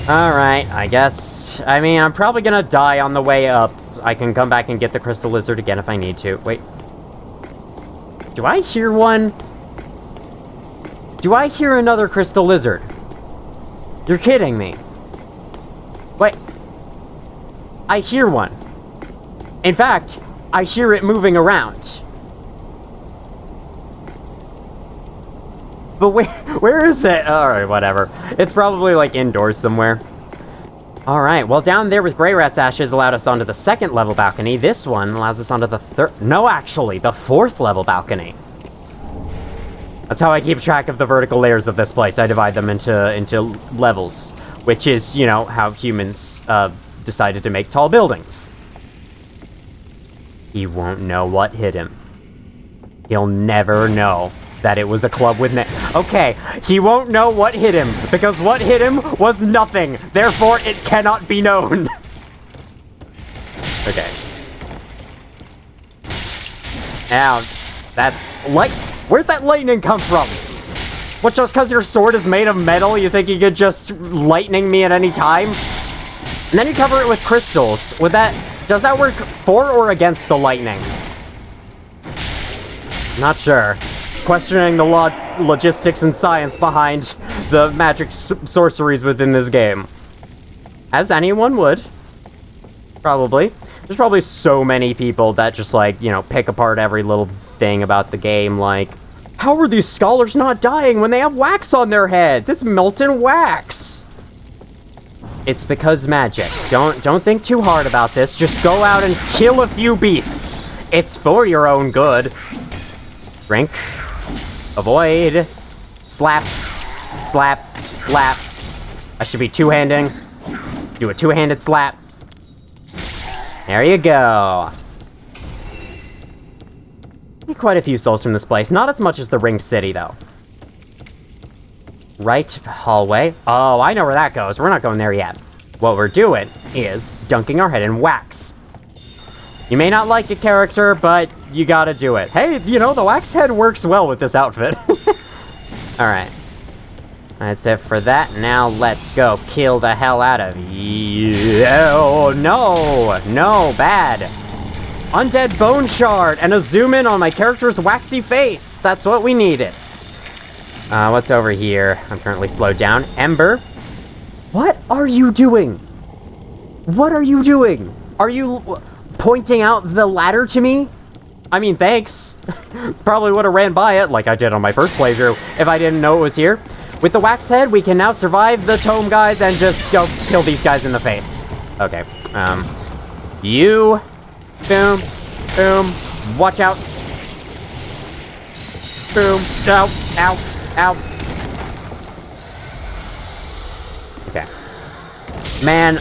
S1: Alright, I guess. I mean, I'm probably gonna die on the way up. I can come back and get the Crystal Lizard again if I need to. Wait. Do I hear one? Do I hear another Crystal Lizard? You're kidding me. Wait. I hear one. In fact, I hear it moving around. But where is it? Alright, whatever. It's probably, like, indoors somewhere. Alright, well, down there with Grey Rat's ashes allowed us onto the 2nd level balcony. This one allows us onto the 3rd... No, actually, the 4th level balcony. That's how I keep track of the vertical layers of this place. I divide them into levels. Which is, you know, how humans, decided to make tall buildings. He won't know what hit him. He'll never know that it was a club with okay, he won't know what hit him, because what hit him was nothing. Therefore, it cannot be known. Okay. Now, that's light. Where'd that lightning come from? What, just because your sword is made of metal, you think you could just lightning me at any time? And then you cover it with crystals. Does that work for or against the lightning? Not sure. Questioning the logistics and science behind the magic sorceries within this game. As anyone would. Probably. There's probably so many people that just, like, you know, pick apart every little thing about the game, like, how are these scholars not dying when they have wax on their heads? It's molten wax! It's because magic. Don't think too hard about this. Just go out and kill a few beasts. It's for your own good. Drink. Avoid. Slap, slap, slap. I should be two-handing. Do a two-handed slap. There you go. Quite a few souls from this place. Not as much as the Ringed City, though. Right hallway. Oh, I know where that goes. We're not going there yet. What we're doing is dunking our head in wax. You may not like a character, but you gotta do it. Hey, you know, the wax head works well with this outfit. Alright. That's it for that. Now let's go kill the hell out of you. Oh, no. No, bad. Undead bone shard and a zoom in on my character's waxy face. That's what we needed. What's over here? I'm currently slowed down. Ember. What are you doing? What are you doing? Are you pointing out the ladder to me? I mean, thanks. Probably would have ran by it like I did on my first playthrough if I didn't know it was here. With the wax head, we can now survive the tome guys and just go kill these guys in the face. Okay. You... Boom. Boom. Watch out. Boom. Ow. Ow. Ow. Okay. Man,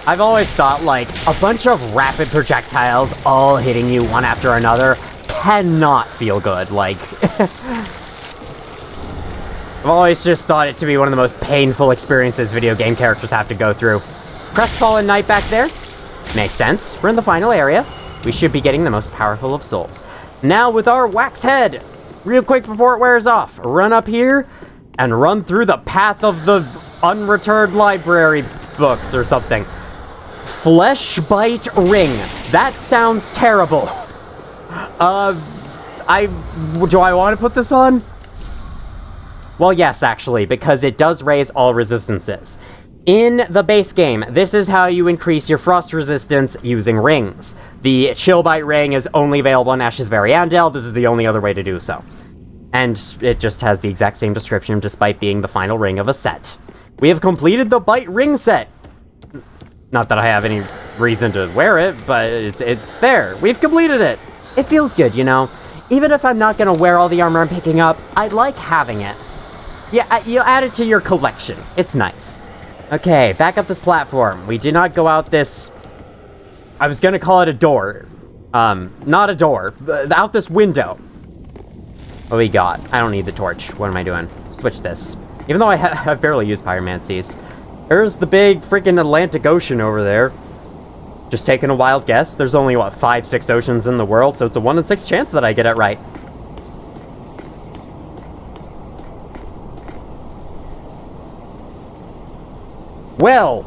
S1: I've always thought, like, a bunch of rapid projectiles all hitting you one after another cannot feel good. Like, I've always just thought it to be one of the most painful experiences video game characters have to go through. Crestfallen Knight back there. Makes sense. We're in the final area. We should be getting the most powerful of souls. Now with our wax head, real quick before it wears off, run up here and run through the path of the unreturned library books or something. Flesh bite ring. That sounds terrible. Do I want to put this on? Well, yes, actually, because it does raise all resistances. In the base game, this is how you increase your frost resistance using rings. The Chill Bite ring is only available in Ashes Variandel. This is the only other way to do so. And it just has the exact same description, despite being the final ring of a set. We have completed the Bite ring set. Not that I have any reason to wear it, but it's there. We've completed it. It feels good, you know? Even if I'm not going to wear all the armor I'm picking up, I like having it. Yeah, you add it to your collection. It's nice. Okay, back up this platform. We did not go out this... I was gonna call it a door. Not a door. Out this window. What we got? I don't need the torch. What am I doing? Switch this. Even though I've barely used pyromancies. There's the big freaking Atlantic Ocean over there. Just taking a wild guess. There's only, what, 5-6 oceans in the world, so it's a 1 in 6 chance that I get it right. Well,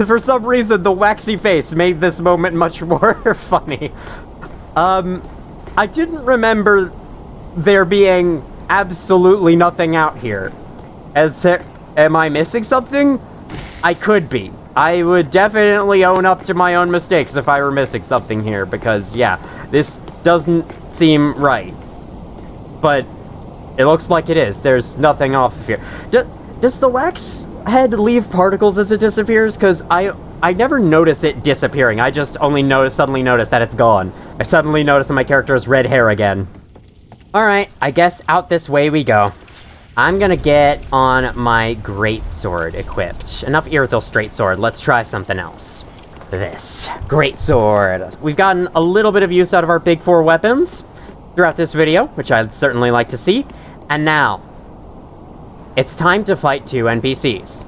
S1: for some reason, the waxy face made this moment much more funny. I didn't remember there being absolutely nothing out here. Am I missing something? I could be. I would definitely own up to my own mistakes if I were missing something here, because, yeah, this doesn't seem right. But it looks like it is. There's nothing off of here. Does the wax head leave particles as it disappears? Because I never notice it disappearing. I just only suddenly notice that it's gone. I suddenly notice that my character has red hair again. Alright, I guess out this way we go. I'm gonna get on my greatsword equipped. Enough Irithyll straight sword. Let's try something else. This greatsword. We've gotten a little bit of use out of our big 4 weapons throughout this video, which I'd certainly like to see. And now, it's time to fight 2 NPCs.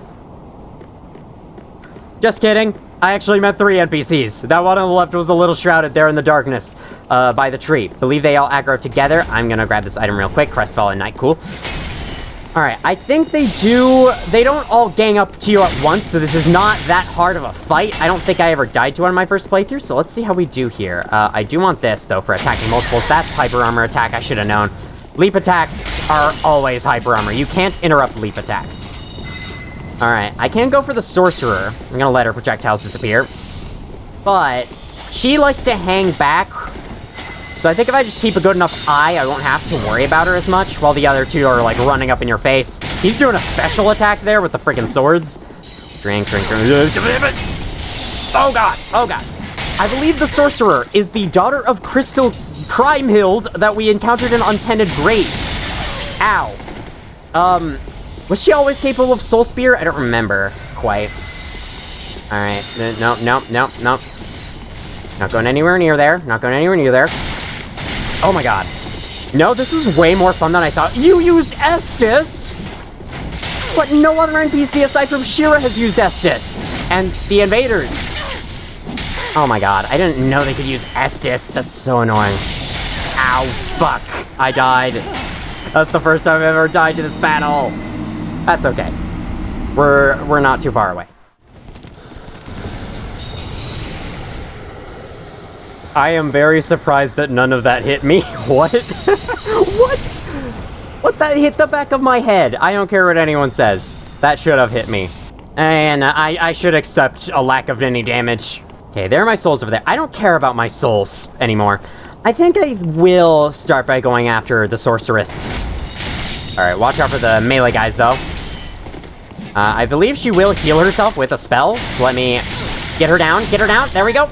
S1: Just kidding. I actually met 3 NPCs. That one on the left was a little shrouded there in the darkness by the tree. Believe they all aggro together. I'm gonna grab this item real quick. Crestfallen Knight, cool. Alright, I think they don't all gang up to you at once, so this is not that hard of a fight. I don't think I ever died to one in my first playthrough, so let's see how we do here. I do want this, though, for attacking multiples. That's hyper armor attack. I should have known. Leap attacks are always hyper armor. You can't interrupt leap attacks. Alright, I can go for the sorcerer. I'm gonna let her projectiles disappear. But she likes to hang back. So I think if I just keep a good enough eye, I won't have to worry about her as much, while the other 2 are, like, running up in your face. He's doing a special attack there with the freaking swords. Drink. Oh god, oh god. I believe the sorcerer is the daughter of Crystal Crimehild that we encountered in Untended Graves. Ow. Was she always capable of Soul Spear? I don't remember quite. Alright, no. Not going anywhere near there. Not going anywhere near there. Oh my god. No, this is way more fun than I thought. You used Estus! But no other NPC aside from Shira has used Estus. And the invaders. Oh my god, I didn't know they could use Estus. That's so annoying. Ow, fuck. I died. That's the first time I've ever died to this battle. That's okay. We're not too far away. I am very surprised that none of that hit me. What? What? What? That hit the back of my head. I don't care what anyone says. That should have hit me. And I should accept a lack of any damage. Okay, there are my souls over there. I don't care about my souls anymore. I think I will start by going after the sorceress. Alright, watch out for the melee guys, though. I believe she will heal herself with a spell, so let me get her down. Get her down. There we go.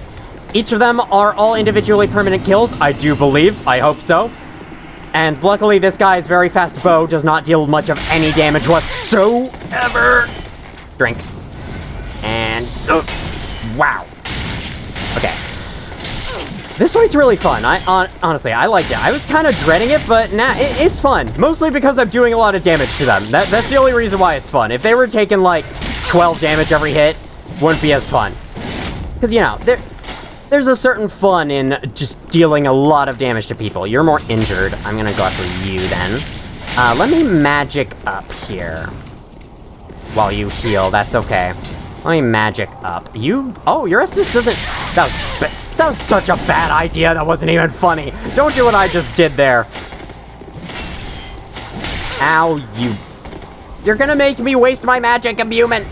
S1: Each of them are all individually permanent kills, I do believe. I hope so. And luckily, this guy's very fast bow does not deal much of any damage whatsoever. Drink. And... wow. Okay. This fight's really fun. Honestly, I liked it. I was kind of dreading it, but nah, it's fun. Mostly because I'm doing a lot of damage to them. That's the only reason why it's fun. If they were taking, like, 12 damage every hit, wouldn't be as fun. Because, you know, there's a certain fun in just dealing a lot of damage to people. You're more injured. I'm gonna go after you, then. Let me magic up here. While you heal, that's okay. Let me magic up. Oh, your Estus doesn't... That was such a bad idea. That wasn't even funny. Don't do what I just did there. Ow, You're gonna make me waste my magic, imbuement.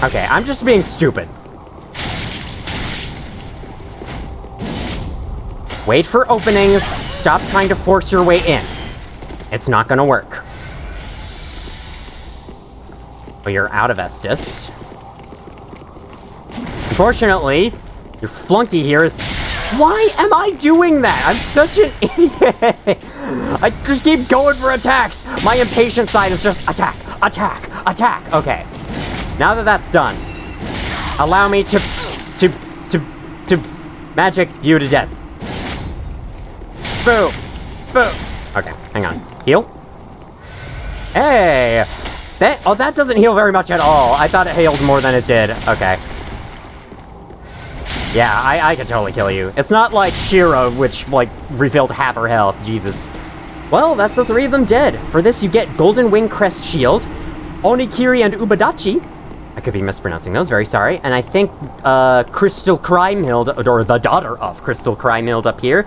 S1: Okay, I'm just being stupid. Wait for openings. Stop trying to force your way in. It's not gonna work. Oh, you're out of Estus. Unfortunately, your flunky here is... Why am I doing that? I'm such an idiot. I just keep going for attacks. My impatient side is just attack, attack, attack. Okay. Now that that's done, allow me to magic you to death. Boom. Boom. Okay, hang on. Heal. Hey. That doesn't heal very much at all. I thought it healed more than it did. Okay. Yeah, I could totally kill you. It's not like Shira, which, like, refilled half her health. Jesus. Well, that's the three of them dead. For this, you get Golden Wing Crest Shield, Onikiri and Ubadachi. I could be mispronouncing those, very sorry. And I think, Crystal Crymild, or the daughter of Crystal Crymild up here,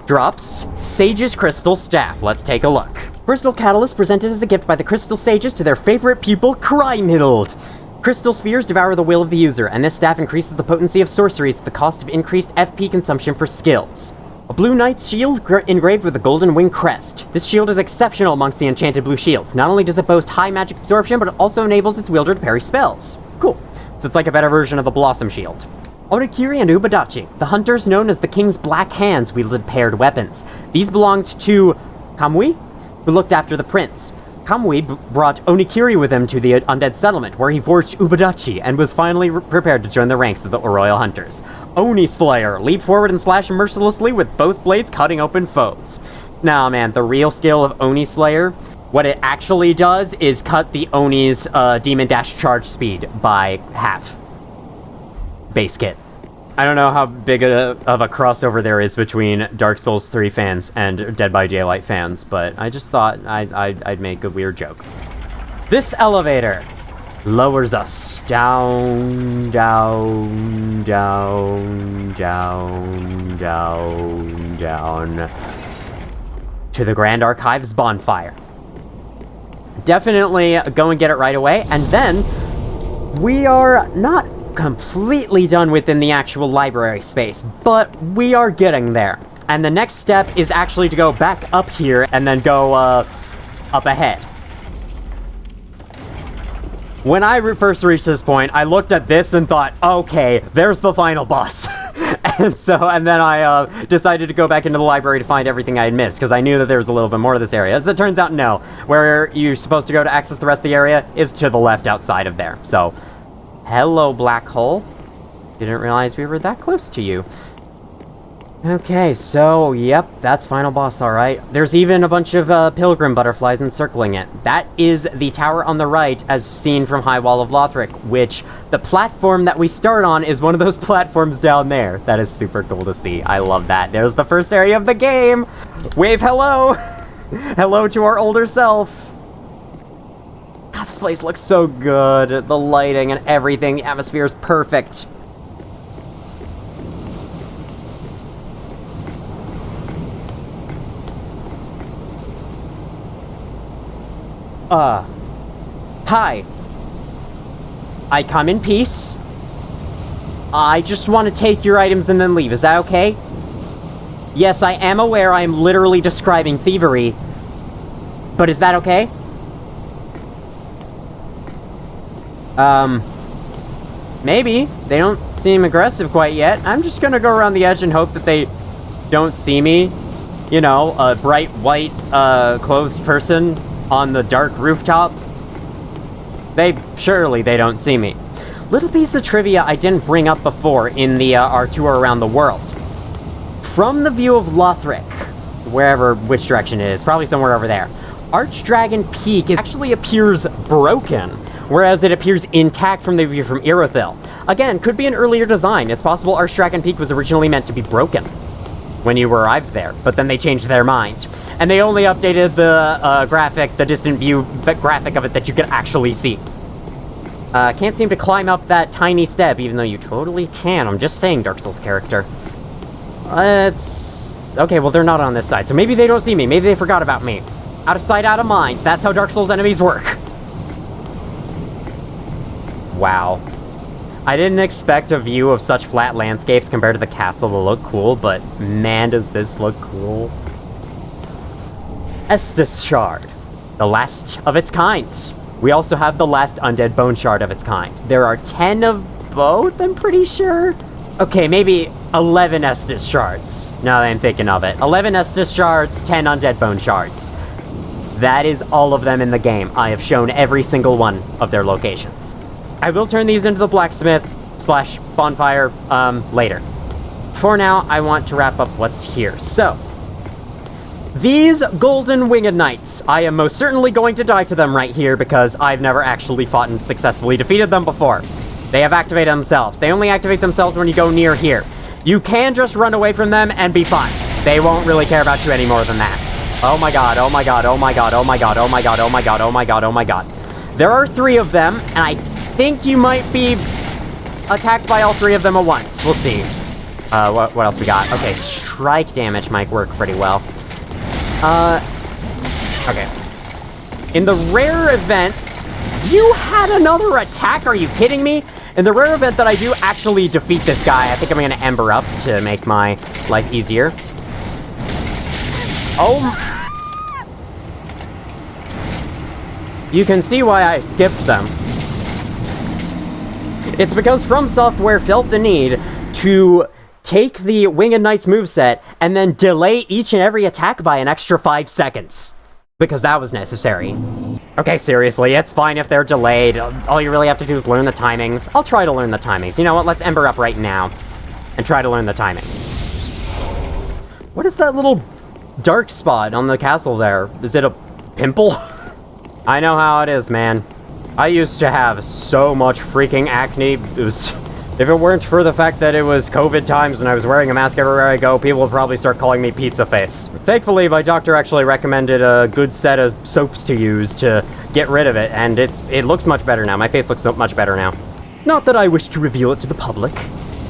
S1: drops Sage's Crystal Staff. Let's take a look. Crystal Catalyst presented as a gift by the Crystal Sages to their favorite pupil, Crymild. Crystal spheres devour the will of the user, and this staff increases the potency of sorceries at the cost of increased FP consumption for skills. A blue knight's shield engraved with a golden wing crest. This shield is exceptional amongst the enchanted blue shields. Not only does it boast high magic absorption, but it also enables its wielder to parry spells. Cool. So it's like a better version of the Blossom Shield. Onikiri and Ubadachi, the hunters known as the King's Black Hands, wielded paired weapons. These belonged to Kamui, who looked after the prince. Kamui brought Onikiri with him to the undead settlement, where he forged Ubadachi and was finally prepared to join the ranks of the royal hunters. Oni Slayer, leap forward and slash mercilessly with both blades cutting open foes. Nah, man, the real skill of Oni Slayer, what it actually does is cut the Oni's Demon Dash charge speed by half. Base kit. I don't know how big of a crossover there is between Dark Souls 3 fans and Dead by Daylight fans, but I just thought I'd make a weird joke. This elevator lowers us down, down, down, down, down, down to the Grand Archives bonfire. Definitely go and get it right away, and then we are not completely done within the actual library space, but we are getting there. And the next step is actually to go back up here and then go up ahead. When I first reached this point, I looked at this and thought, okay, there's the final boss. And then I decided to go back into the library to find everything I had missed, because I knew that there was a little bit more to this area. As it turns out, no. Where you're supposed to go to access the rest of the area is to the left outside of there. So, hello, black hole. Didn't realize we were that close to you. Okay, so, yep, that's final boss, alright. There's even a bunch of pilgrim butterflies encircling it. That is the tower on the right, as seen from High Wall of Lothric, which the platform that we start on is one of those platforms down there. That is super cool to see. I love that. There's the first area of the game! Wave hello! Hello to our older self! God, this place looks so good. The lighting and everything, the atmosphere is perfect. Hi. I come in peace. I just want to take your items and then leave. Is that okay? Yes, I am aware I am literally describing thievery. But is that okay? Maybe. They don't seem aggressive quite yet. I'm just gonna go around the edge and hope that they don't see me. You know, a bright white, clothed person on the dark rooftop. Surely they don't see me. Little piece of trivia I didn't bring up before in the, our tour around the world. From the view of Lothric, which direction it is, probably somewhere over there, Archdragon Peak actually appears broken, whereas it appears intact from the view from Irothil. Again, could be an earlier design. It's possible Archdragon Peak was originally meant to be broken when you arrived there, but then they changed their mind. And they only updated the the distant view graphic of it that you could actually see. Can't seem to climb up that tiny step, even though you totally can. I'm just saying, Dark Souls character. It's... okay, well, they're not on this side, so maybe they don't see me. Maybe they forgot about me. Out of sight, out of mind. That's how Dark Souls enemies work. Wow. I didn't expect a view of such flat landscapes compared to the castle to look cool, but man, does this look cool. Estus Shard. The last of its kind. We also have the last undead bone shard of its kind. There are 10 of both, I'm pretty sure. Okay, maybe 11 Estus shards, now that I'm thinking of it. 11 Estus shards, 10 undead bone shards. That is all of them in the game. I have shown every single one of their locations. I will turn these into the blacksmith / bonfire later. For now, I want to wrap up what's here. So, these golden winged knights, I am most certainly going to die to them right here because I've never actually fought and successfully defeated them before. They have activated themselves. They only activate themselves when you go near here. You can just run away from them and be fine. They won't really care about you any more than that. Oh my god, oh my god, oh my god, oh my god, oh my god, oh my god, oh my god, oh my god. There are 3 of them, and I think you might be attacked by all 3 of them at once. We'll see. What else we got? Okay, strike damage might work pretty well. Okay. In the rare event... you had another attack? Are you kidding me? In the rare event that I do actually defeat this guy, I think I'm gonna Ember up to make my life easier. Oh... you can see why I skipped them. It's because From Software felt the need to take the Winged Knight's moveset and then delay each and every attack by an extra 5 seconds. Because that was necessary. Okay, seriously, it's fine if they're delayed. All you really have to do is learn the timings. I'll try to learn the timings. You know what, let's Ember up right now and try to learn the timings. What is that little dark spot on the castle there? Is it a pimple? I know how it is, man. I used to have so much freaking acne. If it weren't for the fact that it was COVID times and I was wearing a mask everywhere I go, people would probably start calling me Pizza Face. Thankfully, my doctor actually recommended a good set of soaps to use to get rid of it, and it looks much better now. My face looks so much better now. Not that I wish to reveal it to the public.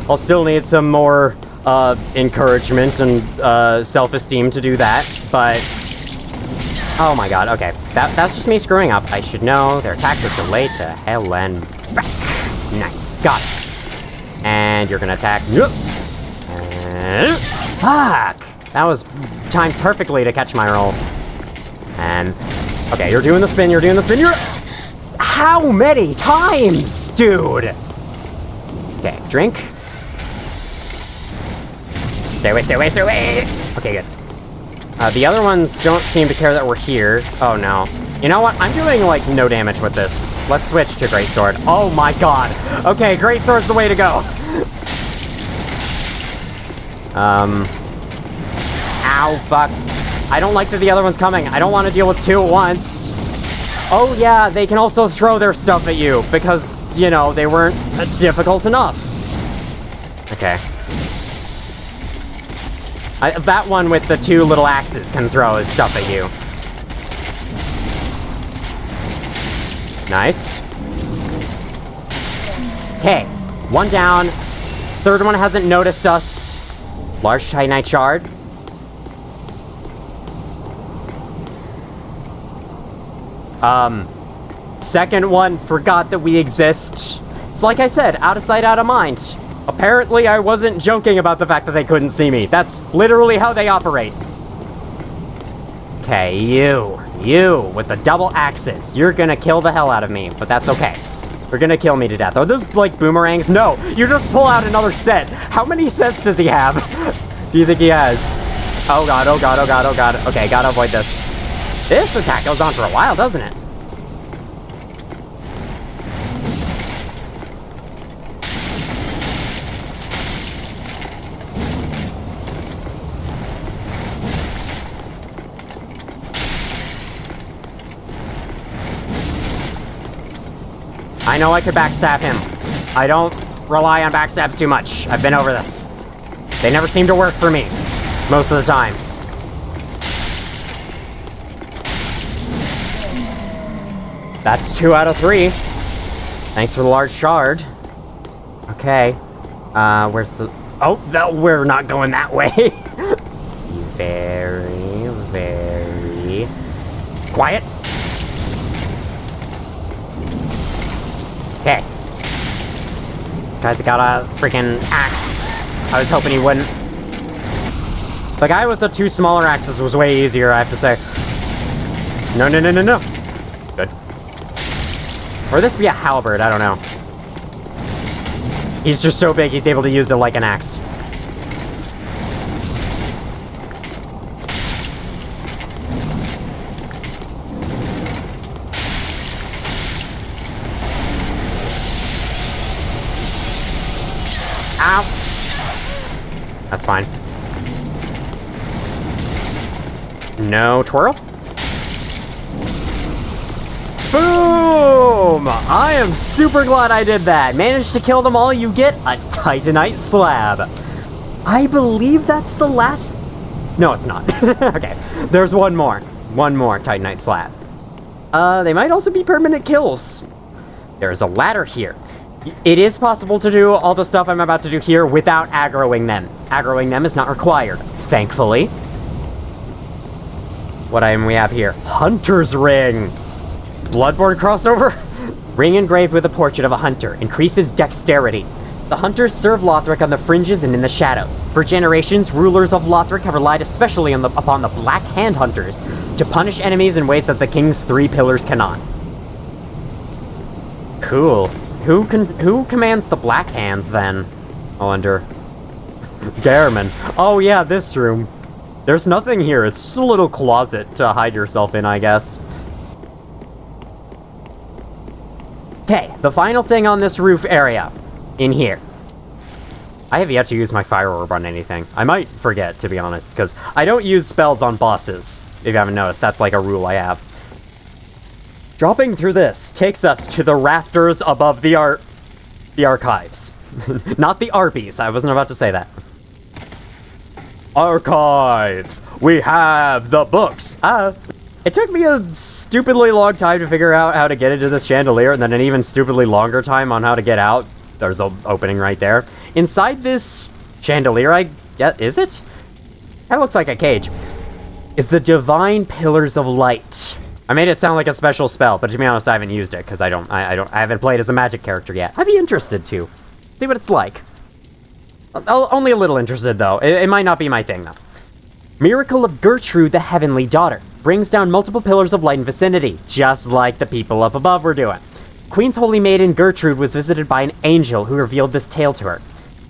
S1: I'll still need some more encouragement and self-esteem to do that, but... oh my god, okay. That's just me screwing up. I should know. Their attacks are delayed to hell and back. Nice, got it. And you're gonna attack. Fuck! That was timed perfectly to catch my roll. And... okay, you're doing the spin, you're doing the spin, you're... how many times, dude? Okay, drink. Stay away, stay away, stay away! Okay, good. The other ones don't seem to care that we're here. Oh, no. You know what? I'm doing, like, no damage with this. Let's switch to Greatsword. Oh, my God. Okay, Greatsword's the way to go. Ow, fuck. I don't like that the other one's coming. I don't want to deal with two at once. Oh, yeah, they can also throw their stuff at you because, you know, they weren't difficult enough. Okay. That one with the two little axes can throw his stuff at you. Nice. Okay, one down. Third one hasn't noticed us. Large Titanite Shard. Second one forgot that we exist. It's like I said, out of sight, out of mind. Apparently, I wasn't joking about the fact that they couldn't see me. That's literally how they operate. Okay, you with the double axes. You're gonna kill the hell out of me, but that's okay. You're gonna kill me to death. Are those, like, boomerangs? No, you just pull out another set. How many sets does he have? Do you think he has? Oh god, oh god, oh god, oh god. Okay, gotta avoid this. This attack goes on for a while, doesn't it? I know I could backstab him. I don't rely on backstabs too much. I've been over this. They never seem to work for me. Most of the time. That's 2 out of 3. Thanks for the large shard. Okay. Where's the... Oh, we're not going that way. Very, very... Quiet. Okay. This guy's got a freaking axe. I was hoping he wouldn't. The guy with the 2 smaller axes was way easier, I have to say. No, no, no, no, no. Good. Or this be a halberd, I don't know. He's just so big, he's able to use it like an axe. Ow. That's fine. No twirl. Boom! I am super glad I did that. Managed to kill them all, you get a Titanite slab. I believe that's the last... No, it's not. Okay, there's one more. One more Titanite slab. They might also be permanent kills. There's a ladder here. It is possible to do all the stuff I'm about to do here without aggroing them. Aggroing them is not required, thankfully. What item we have here? Hunter's Ring. Bloodborne crossover? Ring engraved with a portrait of a hunter. Increases dexterity. The hunters serve Lothric on the fringes and in the shadows. For generations, rulers of Lothric have relied especially upon the Black Hand Hunters to punish enemies in ways that the King's 3 pillars cannot. Cool. Who commands the Black Hands, then? I wonder. Garamon. Oh, yeah, this room. There's nothing here. It's just a little closet to hide yourself in, I guess. Okay, the final thing on this roof area. In here. I have yet to use my fire orb on anything. I might forget, to be honest, because I don't use spells on bosses. If you haven't noticed, that's like a rule I have. Dropping through this takes us to the rafters above the archives. Not the Arby's, I wasn't about to say that. Archives! We have the books! It took me a stupidly long time to figure out how to get into this chandelier, and then an even stupidly longer time on how to get out. There's an opening right there. Inside this chandelier, I guess, is it? That looks like a cage. Is the Divine Pillars of Light. I made it sound like a special spell, but to be honest, I haven't used it because I haven't played as a magic character yet. I'd be interested to see what it's like. Only a little interested though. It might not be my thing though. Miracle of Gertrude, the Heavenly Daughter, brings down multiple pillars of light in vicinity, just like the people up above were doing. Queen's holy maiden Gertrude was visited by an angel who revealed this tale to her.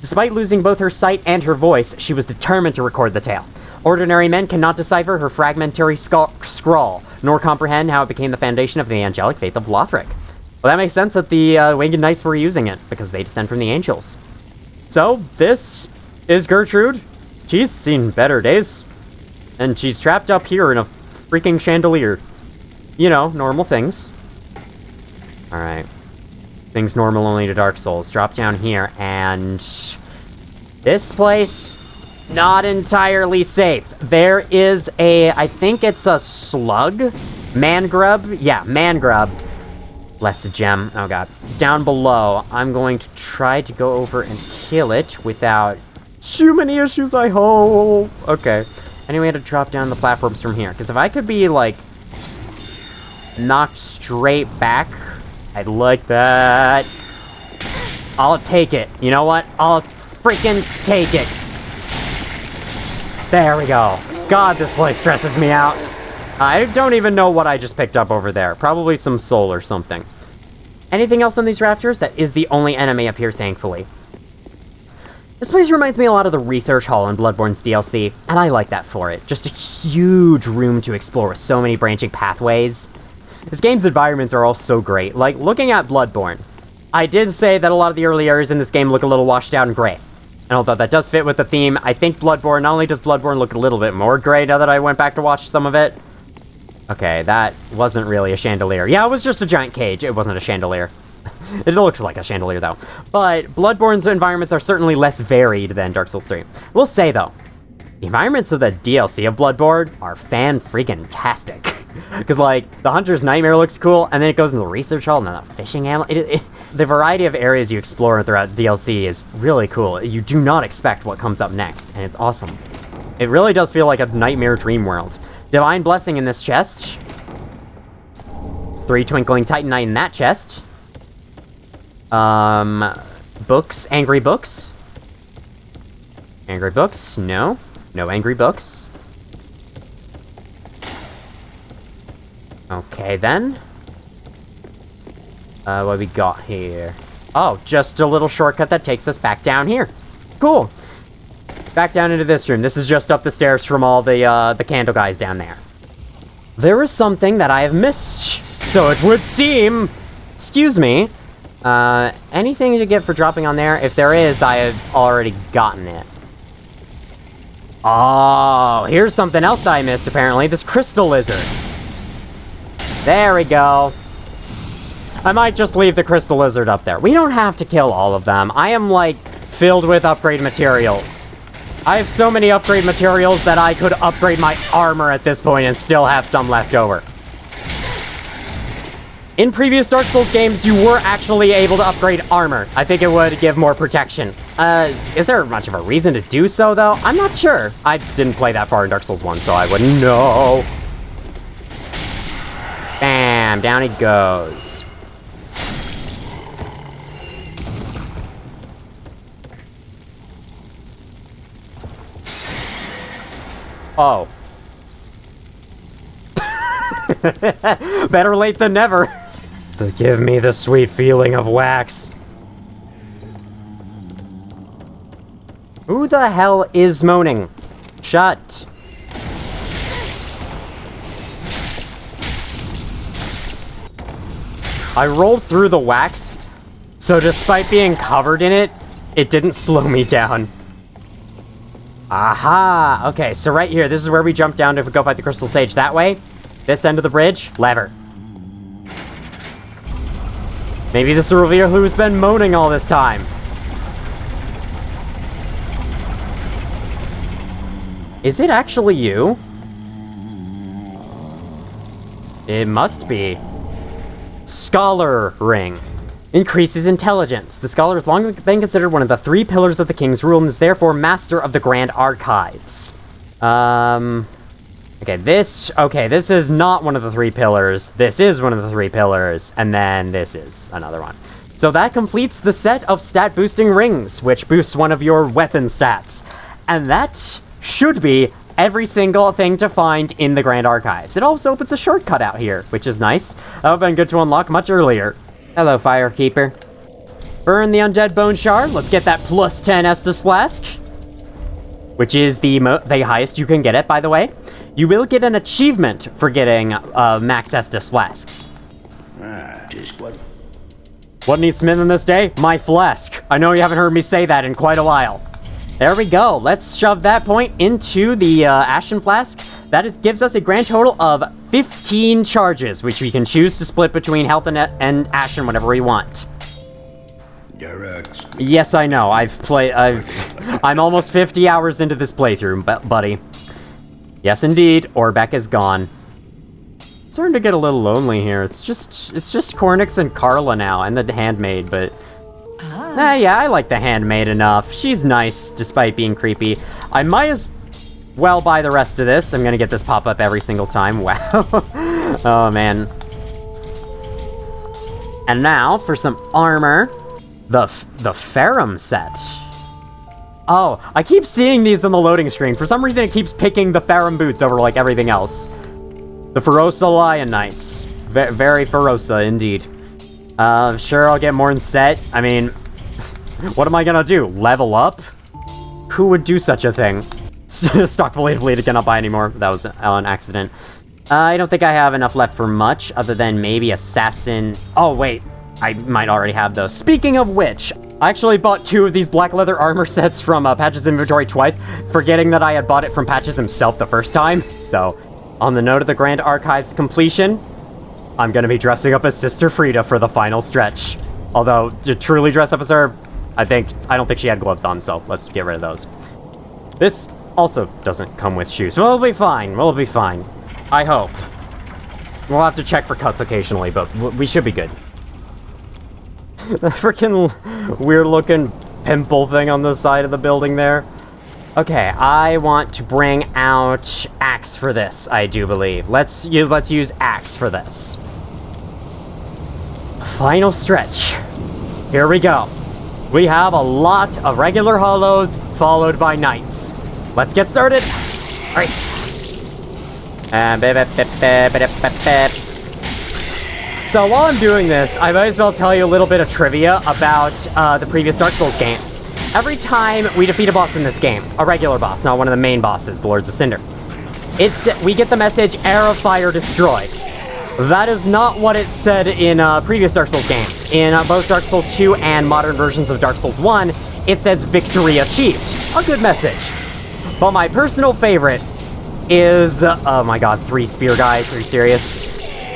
S1: Despite losing both her sight and her voice, she was determined to record the tale. Ordinary men cannot decipher her fragmentary scrawl, nor comprehend how it became the foundation of the angelic faith of Lothric. Well, that makes sense that the Winged Knights were using it, because they descend from the angels. So, this is Gertrude. She's seen better days. And she's trapped up here in a freaking chandelier. You know, normal things. Alright. Things normal only to Dark Souls. Drop down here, and... this place... not entirely safe. There is a... I think it's a slug? Man-grub? Yeah, man-grub. Less a gem. Oh god. Down below, I'm going to try to go over and kill it without too many issues, I hope. Okay. Anyway, I had to drop down the platforms from here. Because if I could be, like, knocked straight back, I'd like that. I'll take it. You know what? I'll freaking take it. There we go. God, this place stresses me out. I don't even know what I just picked up over there. Probably some soul or something. Anything else on these rafters? That is the only enemy up here, thankfully. This place reminds me a lot of the research hall in Bloodborne's DLC, and I like that for it. Just a huge room to explore with so many branching pathways. This game's environments are all so great. Like, looking at Bloodborne, I did say that a lot of the early areas in this game look a little washed out and gray. And although that does fit with the theme, I think Bloodborne, not only does Bloodborne look a little bit more gray now that I went back to watch some of it. Okay, that wasn't really a chandelier. Yeah, it was just a giant cage. It wasn't a chandelier. It looked like a chandelier, though. But Bloodborne's environments are certainly less varied than Dark Souls 3. We'll say, though, the environments of the DLC of Bloodborne are fan-freaking-tastic. Because, like, the Hunter's Nightmare looks cool, and then it goes into the research hall, and then the fishing animal. The variety of areas you explore throughout DLC is really cool. You do not expect what comes up next, and it's awesome. It really does feel like a nightmare dream world. Divine Blessing in this chest. 3 Twinkling Titanite in that chest. Books. Angry books. Angry books. No. No angry books. Okay, then. What we got here? Oh, just a little shortcut that takes us back down here. Cool. Back down into this room. This is just up the stairs from all the candle guys down there. There is something that I have missed. So it would seem... Excuse me. Anything to get for dropping on there? If there is, I have already gotten it. Oh, here's something else that I missed, apparently. This crystal lizard. There we go. I might just leave the crystal lizard up there. We don't have to kill all of them. I am, like, filled with upgrade materials. I have so many upgrade materials that I could upgrade my armor at this point and still have some left over. In previous Dark Souls games, you were actually able to upgrade armor. I think it would give more protection. Is there much of a reason to do so, though? I'm not sure. I didn't play that far in Dark Souls 1, so I wouldn't know. Bam, down he goes. Oh. Better late than never. To give me the sweet feeling of wax. Who the hell is moaning? Shut. I rolled through the wax, so despite being covered in it, it didn't slow me down. Aha! Okay, so right here, this is where we jump down to go fight the Crystal Sage. That way, this end of the bridge, lever. Maybe this will reveal who's been moaning all this time. Is it actually you? It must be. Scholar Ring. Increases intelligence. The scholar has long been considered one of the 3 pillars of the king's rule and is therefore master of the Grand Archives. Okay, this is not one of the 3 pillars. This is one of the 3 pillars, and then this is another one. So that completes the set of stat boosting rings, which boosts one of your weapon stats. And that should be every single thing to find in the Grand Archives. It also opens a shortcut out here, which is nice. That would have been good to unlock much earlier. Hello, Firekeeper. Burn the undead bone shard. Let's get that plus 10 Estus flask, which is the highest you can get it, by the way. You will get an achievement for getting max Estus flasks. What needs smithing this day? My flask. I know you haven't heard me say that in quite a while. There we go. Let's shove that point into the Ashen Flask. That gives us a grand total of 15 charges, which we can choose to split between Health and Ashen whenever we want. Yes, I know. I'm almost 50 hours into this playthrough, buddy. Yes, indeed. Orbeck is gone. It's starting to get a little lonely here. It's just Cornix and Carla now, and the handmaid, but... yeah, I like the handmaid enough. She's nice, despite being creepy. I might as well buy the rest of this. I'm gonna get this pop up every single time. Wow. Oh, man. And now, for some armor, the Ferrum set. Oh, I keep seeing these on the loading screen. For some reason, it keeps picking the Ferrum boots over, like, everything else. The Ferosa Lion Knights. Very Ferosa, indeed. Sure, I'll get more in set. I mean, what am I gonna do? Level up? Who would do such a thing? Stock Void Bleed, I cannot buy anymore. That was an accident. I don't think I have enough left for much, other than maybe Assassin... Oh, wait. I might already have those. Speaking of which, I actually bought 2 of these black leather armor sets from Patch's inventory twice, forgetting that I had bought it from Patches himself the first time. So, on the note of the Grand Archives completion, I'm gonna be dressing up as Sister Frida for the final stretch. Although, to truly dress up as her, I don't think she had gloves on, so let's get rid of those. This also doesn't come with shoes. We'll be fine. We'll be fine. I hope. We'll have to check for cuts occasionally, but we should be good. The freaking weird-looking pimple thing on the side of the building there. Okay, I want to bring out Axe for this, I do believe. Let's use Axe for this. Final stretch. Here we go. We have a lot of regular hollows, followed by knights. Let's get started. All right. So while I'm doing this, I might as well tell you a little bit of trivia about the previous Dark Souls games. Every time we defeat a boss in this game, a regular boss, not one of the main bosses, the Lords of Cinder, we get the message, Air of Fire destroyed. That is not what it said in previous Dark Souls games. In both Dark Souls 2 and modern versions of Dark Souls 1, it says victory achieved. A good message. But my personal favorite is... oh my god, 3 spear guys, are you serious?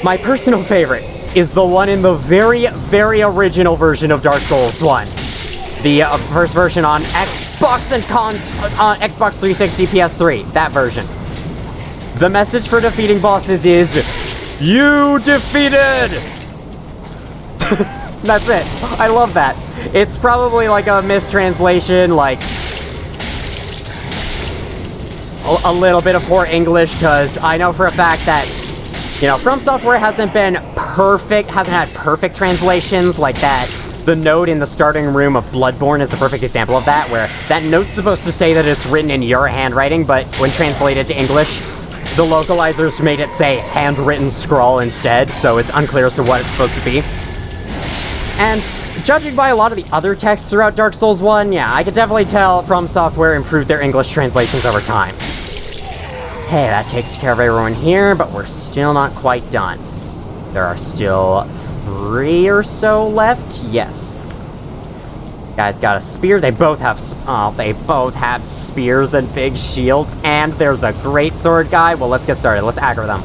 S1: My personal favorite is the one in the very, very original version of Dark Souls 1. The first version on Xbox and on Xbox 360, PS3, that version. The message for defeating bosses is, you defeated! That's it. I love that. It's probably like a mistranslation, like a little bit of poor English, because I know for a fact that, you know, From Software hasn't had perfect translations like that. The note in the starting room of Bloodborne is a perfect example of that, where that note's supposed to say that it's written in your handwriting, but when translated to English, the localizers made it say handwritten scrawl instead, so it's unclear as to what it's supposed to be. And judging by a lot of the other texts throughout Dark Souls 1, yeah, I could definitely tell From Software improved their English translations over time. Okay, that takes care of everyone here, but we're still not quite done. There are still 3 or so left. Yes. Guys got a spear. They both have spears and big shields, and there's a great sword guy. Well, let's get started. Let's aggro them.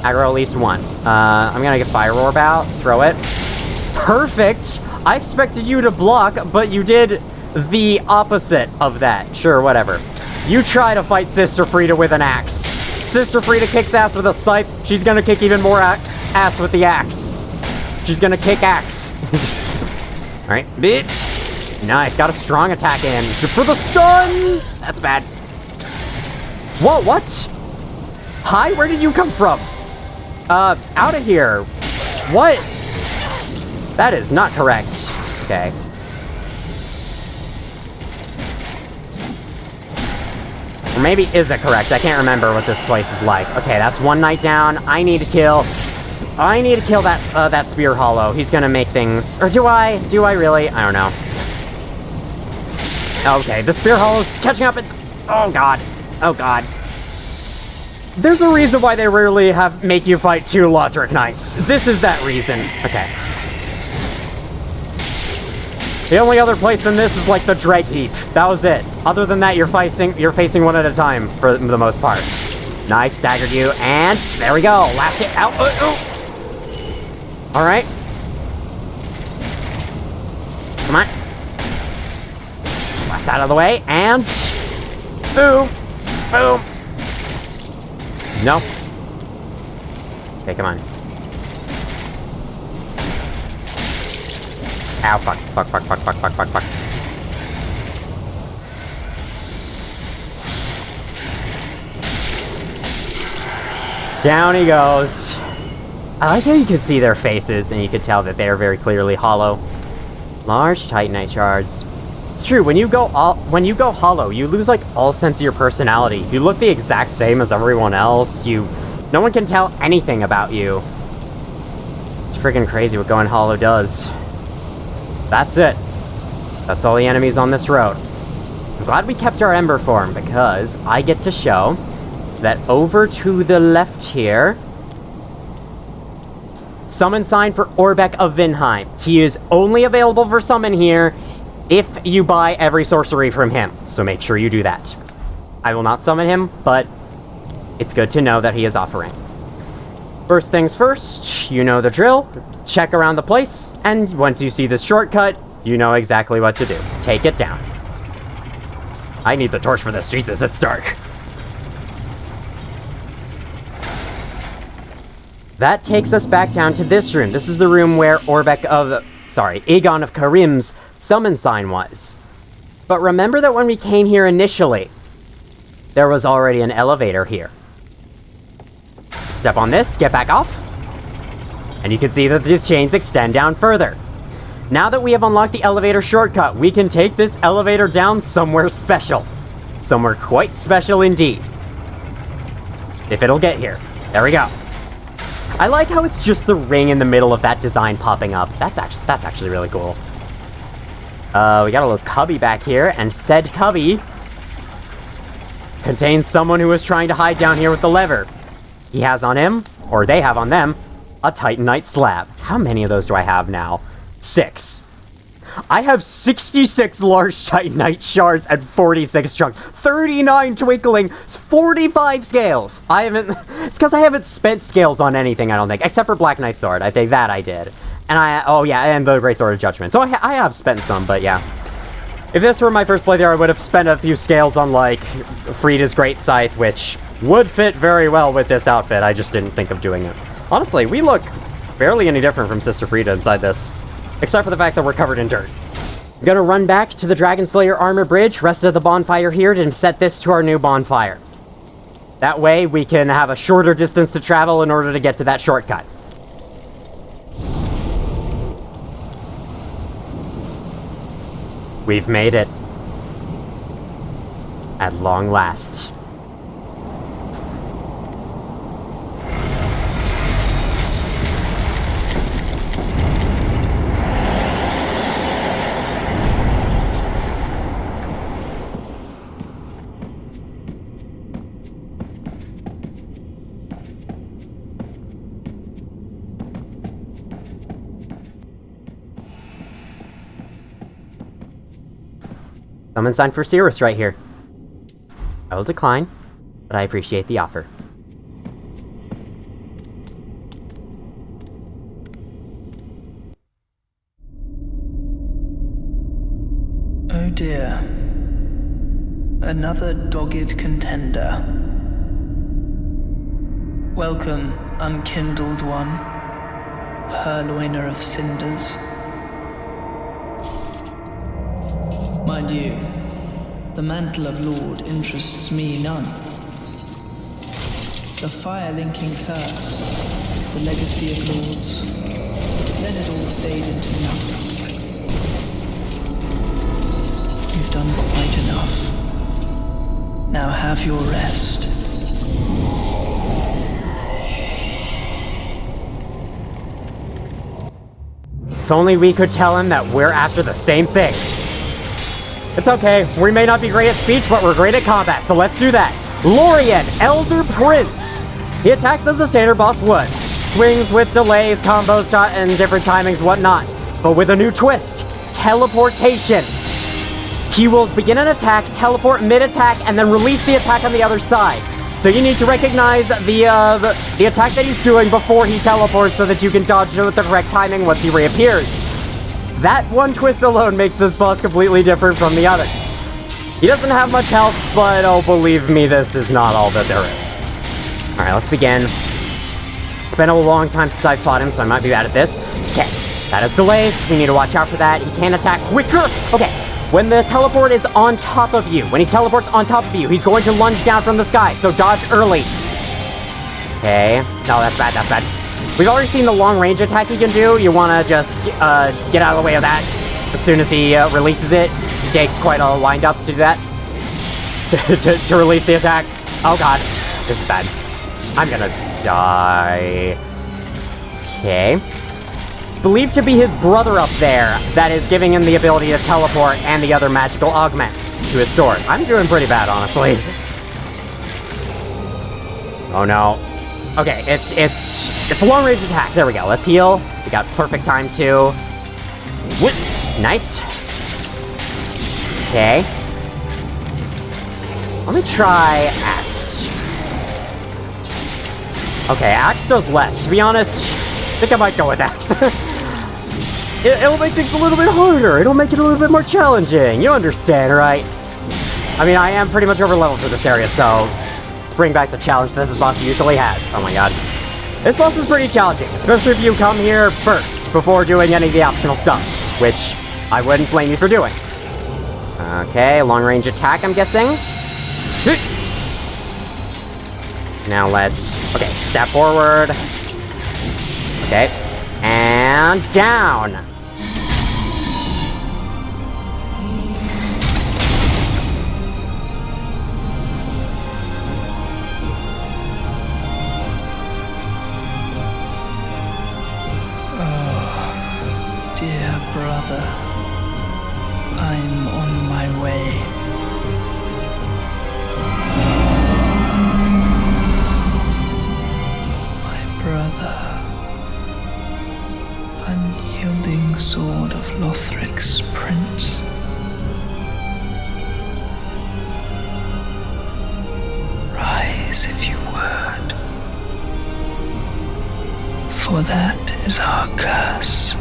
S1: Aggro at least one. I'm gonna get Fire Orb out. Throw it. Perfect. I expected you to block, but you did the opposite of that. Sure, whatever. You try to fight Sister Frida with an axe. Sister Frida kicks ass with a scythe. She's gonna kick even more ass with the axe. She's gonna kick axe. Alright, bit. Nice, got a strong attack in. For the stun! That's bad. Whoa, what? Hi, where did you come from? Out of here. What? That is not correct. Okay. Or maybe is it correct? I can't remember what this place is like. Okay, that's one knight down. I need to kill I need to kill that spear hollow. He's gonna make things... Or do I? Do I really? I don't know. Okay, the spear hollow's catching up and... Oh, God. Oh, God. There's a reason why they rarely make you fight 2 Lothric Knights. This is that reason. Okay. The only other place than this is like the Dreg Heap. That was it. Other than that, you're facing one at a time for the most part. Nice, staggered you, and there we go. Last hit out. All right. Come on. Blast out of the way, and boom, boom. No. Okay, come on. Ow, fuck. Down he goes. I like how you can see their faces, and you can tell that they are very clearly hollow. Large Titanite shards. It's true, when you go hollow, you lose, like, all sense of your personality. You look the exact same as everyone else. No one can tell anything about you. It's freaking crazy what going hollow does. That's it. That's all the enemies on this road. I'm glad we kept our Ember form, because I get to show that over to the left here, summon sign for Orbeck of Vinheim. He is only available for summon here if you buy every sorcery from him, so make sure you do that. I will not summon him, but it's good to know that he is offering. First things first, you know the drill. Check around the place, and once you see this shortcut, you know exactly what to do. Take it down. I need the torch for this. Jesus, it's dark. That takes us back down to this room. This is the room where Aegon of Karim's summon sign was. But remember that when we came here initially, there was already an elevator here. Step on this, get back off, and you can see that the chains extend down further. Now that we have unlocked the elevator shortcut, we can take this elevator down somewhere special. Somewhere quite special indeed. If it'll get here. There we go. I like how it's just the ring in the middle of that design popping up. That's actually really cool. We got a little cubby back here, and said cubby contains someone who is trying to hide down here with the lever. He has on him, or they have on them, a Titanite slab. How many of those do I have now? 6. I have 66 large Titanite shards and 46 chunks, 39 twinkling, 45 scales. It's because I haven't spent scales on anything, I don't think, except for Black Knight Sword. I think that I did. And the Great Sword of Judgment. So I have spent some, but yeah. If this were my first playthrough, I would have spent a few scales on, like, Frida's Great Scythe, which would fit very well with this outfit. I just didn't think of doing it. Honestly, we look barely any different from Sister Frida inside this. Except for the fact that we're covered in dirt. I'm gonna run back to the Dragon Slayer armor bridge, rest of the bonfire here, to set this to our new bonfire. That way, we can have a shorter distance to travel in order to get to that shortcut. We've made it. At long last. Summon sign for Cirrus right here. I will decline, but I appreciate the offer.
S4: Oh dear. Another dogged contender. Welcome, unkindled one, purloiner of cinders. Mind you, the mantle of Lord interests me none. The fire-linking curse, the legacy of lords, let it all fade into nothing. You've done quite enough. Now have your rest.
S1: If only we could tell him that we're after the same thing. It's okay, we may not be great at speech, but we're great at combat, so let's do that. Lorien, Elder Prince. He attacks as the standard boss would. Swings with delays, combos, shot, and different timings, whatnot. But with a new twist, teleportation. He will begin an attack, teleport mid-attack, and then release the attack on the other side. So you need to recognize the attack that he's doing before he teleports so that you can dodge it with the correct timing once he reappears. That one twist alone makes this boss completely different from the others. He doesn't have much health, but oh, believe me, this is not all that there is. Alright, let's begin. It's been a long time since I fought him, so I might be bad at this. Okay, that is delays. We need to watch out for that. He can attack quicker. Okay, when the teleport is on top of you, when he teleports on top of you, he's going to lunge down from the sky, so dodge early. Okay, no, that's bad, that's bad. We've already seen the long-range attack he can do. You want to just get out of the way of that. As soon as he releases it, he takes quite a wind-up to do that. to release the attack. Oh god, this is bad. I'm gonna die. Okay. It's believed to be his brother up there that is giving him the ability to teleport and the other magical augments to his sword. I'm doing pretty bad, honestly. Oh no. Okay, it's a long-range attack. There we go. Let's heal. We got perfect time too. What? Nice. Okay. Let me try Axe. Okay, Axe does less. To be honest, I think I might go with Axe. It'll make things a little bit harder. It'll make it a little bit more challenging. You understand, right? I mean, I am pretty much over-leveled for this area, so let's bring back the challenge that this boss usually has. Oh my god. This boss is pretty challenging, especially if you come here first, before doing any of the optional stuff, which I wouldn't blame you for doing. Okay, long-range attack, I'm guessing. Now let's... Okay, step forward. Okay. And down.
S4: Oh, dear brother, I'm on my way. My brother. Unyielding sword of Lothric's prince. Rise if you would, for that is our curse.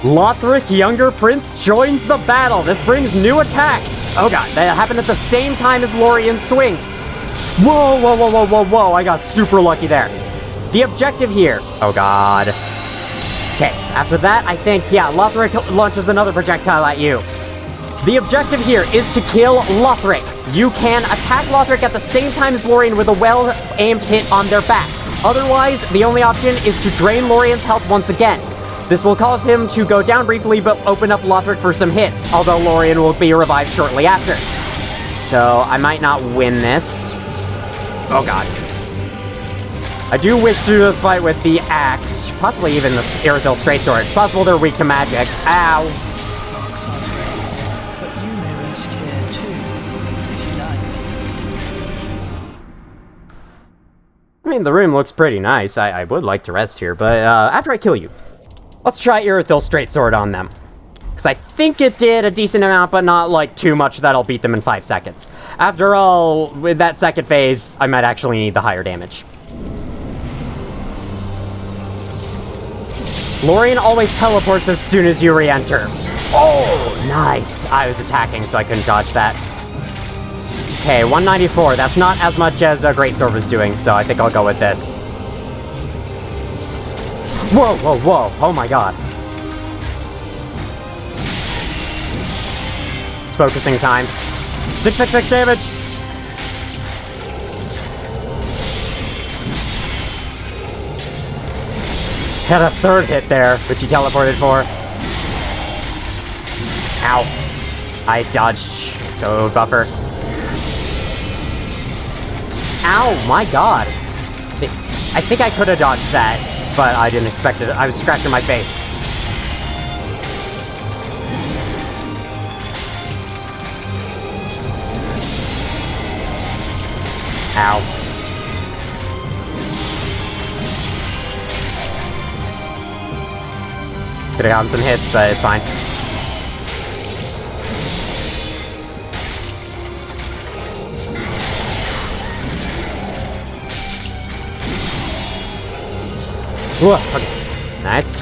S1: Lothric, younger prince, joins the battle. This brings new attacks. Oh god, that happened at the same time as Lorien swings. Whoa, whoa, whoa, whoa, whoa, whoa. I got super lucky there. The objective here. Oh god. Okay, after that, I think, yeah, Lothric launches another projectile at you. The objective here is to kill Lothric. You can attack Lothric at the same time as Lorien with a well-aimed hit on their back. Otherwise, the only option is to drain Lorien's health once again. This will cause him to go down briefly, but open up Lothric for some hits, although Lorien will be revived shortly after. So, I might not win this. Oh god. I do wish to do this fight with the axe, possibly even the Irithyll Straight Sword. It's possible they're weak to magic. Ow.
S4: But you may rest here too, if you like.
S1: I mean, the room looks pretty nice. I would like to rest here, but after I kill you, let's try Irithyll Straight Sword on them. Because I think it did a decent amount, but not, like, too much that I'll beat them in 5 seconds. After all, with that second phase, I might actually need the higher damage. Lorien always teleports as soon as you re-enter. Oh, nice. I was attacking, so I couldn't dodge that. Okay, 194. That's not as much as a Greatsword was doing, so I think I'll go with this. Whoa, whoa, whoa. Oh my god. It's focusing time. 666 damage. Had a third hit there, which he teleported for. Ow. I dodged, so buffer. Ow, my god. I think I could have dodged that, but I didn't expect it. I was scratching my face. Ow. Could have gotten some hits, but it's fine. Whoa, okay. Nice.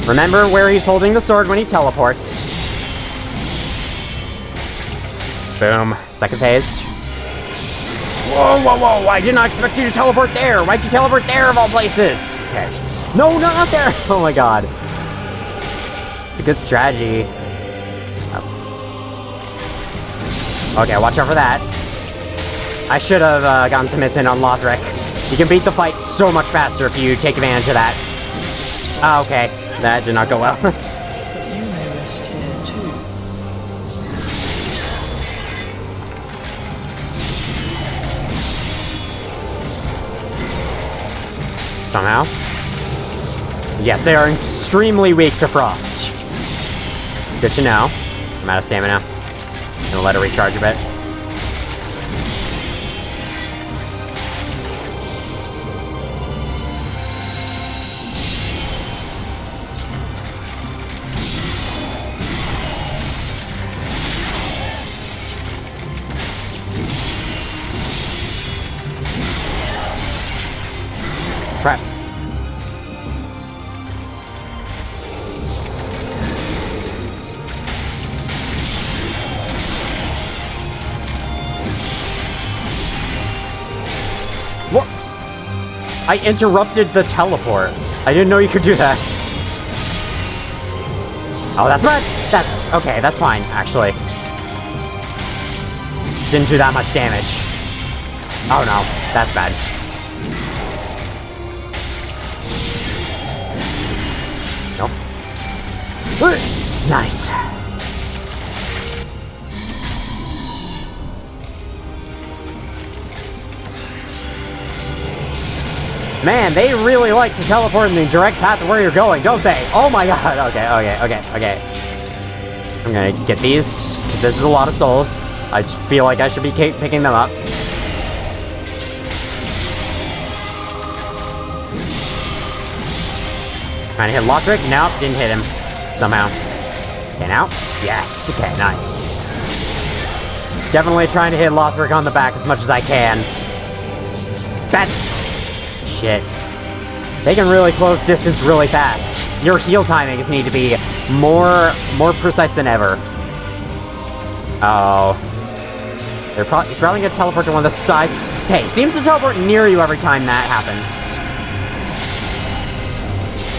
S1: Remember where he's holding the sword when he teleports. Boom. Second phase. Whoa, whoa, whoa! I did not expect you to teleport there! Why'd you teleport there of all places? Okay. No, not there! Oh my god. It's a good strategy. Okay, watch out for that. I should have gotten some hits in on Lothric. You can beat the fight so much faster if you take advantage of that. Ah, okay. That did not go well.
S4: But you may rest here too.
S1: Somehow. Yes, they are extremely weak to frost. Good to know. I'm out of stamina. Gonna let it recharge a bit. Crap. What? I interrupted the teleport. I didn't know you could do that. Oh, that's bad. That's okay. That's fine, actually. Didn't do that much damage. Oh no, that's bad. Nope. Nice. Man, they really like to teleport in the direct path of where you're going, don't they? Oh my god. Okay. I'm gonna get these, 'cause this is a lot of souls. I just feel like I should be picking them up. Trying to hit Lothric? Nope, didn't hit him. Somehow. Okay, now? Yes. Okay, nice. Definitely trying to hit Lothric on the back as much as I can. Bad. Shit. They can really close distance really fast. Your heal timings need to be more precise than ever. Oh. He's probably gonna teleport to one of the sides. Okay, seems to teleport near you every time that happens.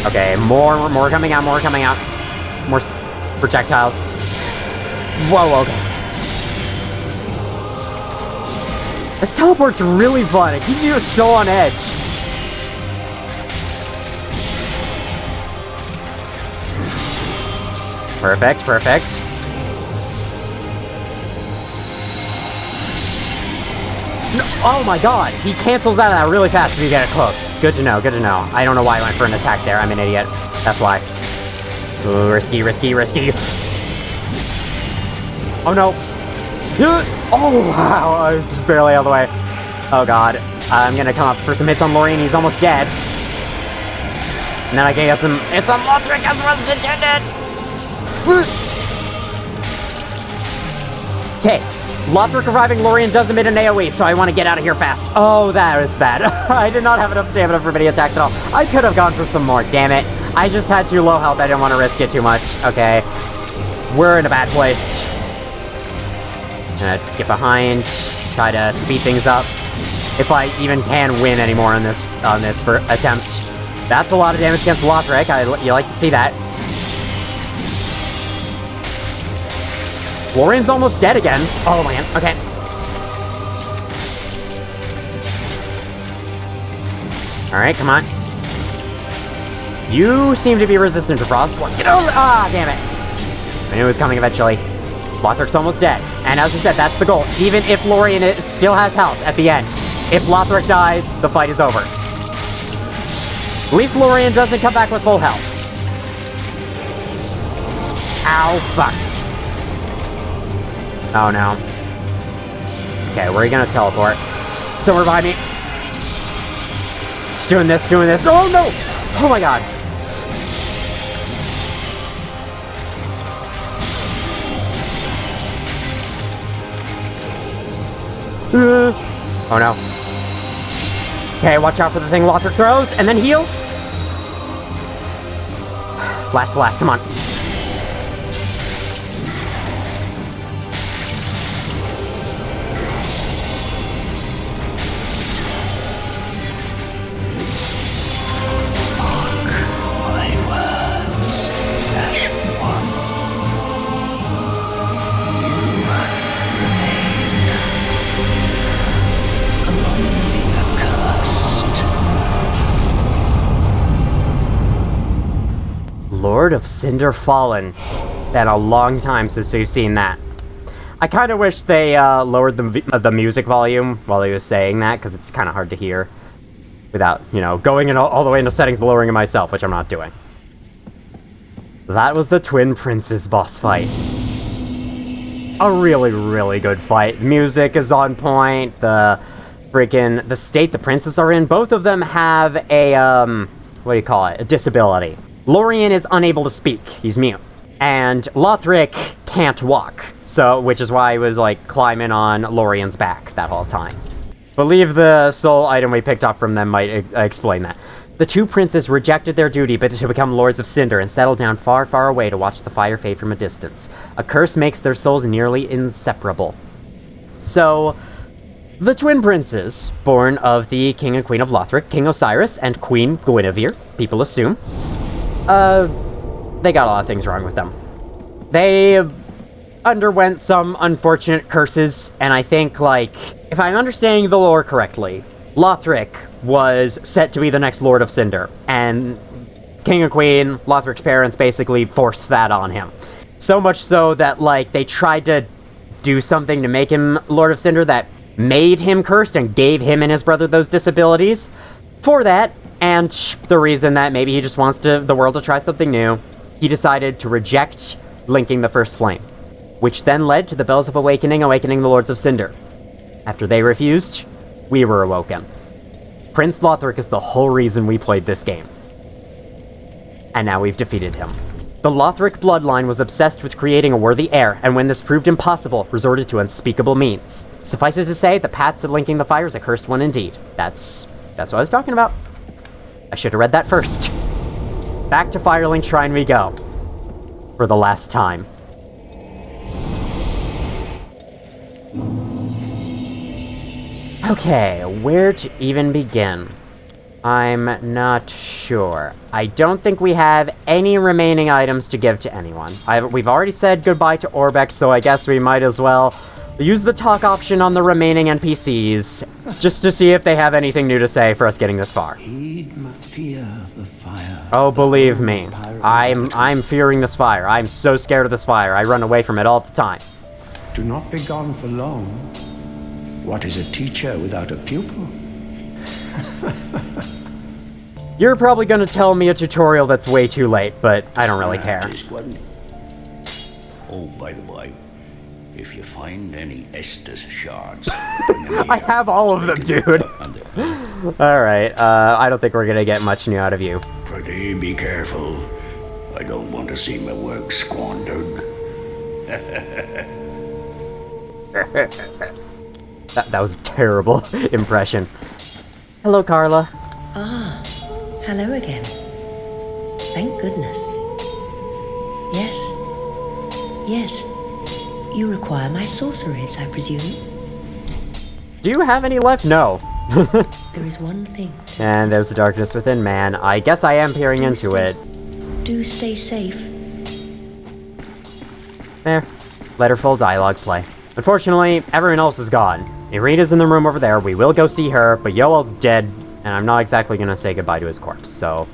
S1: Okay, more coming out, more coming out. More projectiles. Whoa, okay. This teleport's really fun. It keeps you so on edge. Perfect. No, oh my god, he cancels out of that really fast if you get it close. Good to know. I don't know why I went for an attack there. I'm an idiot. That's why. Ooh, risky. Oh no. Oh wow, I was just barely out of the way. Oh god. I'm gonna come up for some hits on Lorien. He's almost dead. And then I can get some hits on Lothric as was intended. Okay, Lothric reviving Lorien does emit an AoE, so I want to get out of here fast. Oh, that was bad. I did not have enough stamina for many attacks at all. I could have gone for some more, damn it. I just had too low health, I didn't want to risk it too much. Okay, we're in a bad place. Gonna get behind, try to speed things up. If I even can win anymore on this attempt. That's a lot of damage against Lothric. You like to see that. Lorian's almost dead again. Oh, man. Okay. Alright, come on. You seem to be resistant to frost. Let's get over. Ah, damn it. I knew it was coming eventually. Lothric's almost dead. And as we said, that's the goal. Even if Lorian still has health at the end. If Lothric dies, the fight is over. At least Lorian doesn't come back with full health. Ow, fuck. Oh, no. Okay, where are you gonna teleport? Somewhere behind me. It's doing this, doing this. Oh, no! Oh, my God. Oh, no. Okay, watch out for the thing Lothric throws, and then heal. Last to last, come on. Lord of Cinder Fallen. Been a long time since we've seen that. I kind of wish they lowered the music volume while he was saying that, because it's kind of hard to hear without, you know, going in all the way into settings and lowering it myself, which I'm not doing. That was the Twin Princes boss fight. A really, really good fight. The music is on point. The state the princes are in, both of them have a, what do you call it? A disability. Lorian is unable to speak. He's mute. And Lothric can't walk. Which is why he was, like, climbing on Lorian's back that whole time. Believe the soul item we picked up from them might explain that. The two princes rejected their duty but to become Lords of Cinder and settled down far, far away to watch the fire fade from a distance. A curse makes their souls nearly inseparable. So, the twin princes, born of the King and Queen of Lothric, King Osiris, and Queen Guinevere, people assume, they got a lot of things wrong with them. They underwent some unfortunate curses, and I think, like, if I'm understanding the lore correctly, Lothric was set to be the next Lord of Cinder, and King and Queen, Lothric's parents, basically forced that on him. So much so that, like, they tried to do something to make him Lord of Cinder that made him cursed and gave him and his brother those disabilities. For that, and the reason that maybe he just wants the world to try something new, he decided to reject linking the First Flame, which then led to the Bells of Awakening awakening the Lords of Cinder. After they refused, we were awoken. Prince Lothric is the whole reason we played this game. And now we've defeated him. The Lothric bloodline was obsessed with creating a worthy heir, and when this proved impossible, resorted to unspeakable means. Suffice it to say, the path to linking the fire is a cursed one indeed. That's what I was talking about. I should have read that first. Back to Firelink Shrine we go. For the last time. Okay, where to even begin? I'm not sure. I don't think we have any remaining items to give to anyone. We've already said goodbye to Orbex, so I guess we might as well use the talk option on the remaining NPCs, just to see if they have anything new to say for us getting this far.
S2: Heed my fear of the fire.
S1: Oh, believe me, I'm fearing this fire. I'm so scared of this fire. I run away from it all the time.
S2: Do not be gone for long. What is a teacher without a pupil?
S1: You're probably going to tell me a tutorial that's way too late, but I don't really care.
S5: Oh, by the way, if you find any Estus shards,
S1: I have all of them, dude. Alright, I don't think we're going to get much new out of you.
S5: Pretty be careful. I don't want to see my work squandered.
S1: That was a terrible impression. Hello, Carla.
S6: Ah, hello again. Thank goodness. Yes. Yes. You require my sorceries, I presume?
S1: Do you have any left? No.
S6: There is one thing.
S1: And there's the darkness within, man. I guess I am peering into it.
S6: Do stay safe.
S1: There. Let her full dialogue play. Unfortunately, everyone else is gone. Irina's in the room over there. We will go see her, but Yoel's dead, and I'm not exactly going to say goodbye to his corpse, so...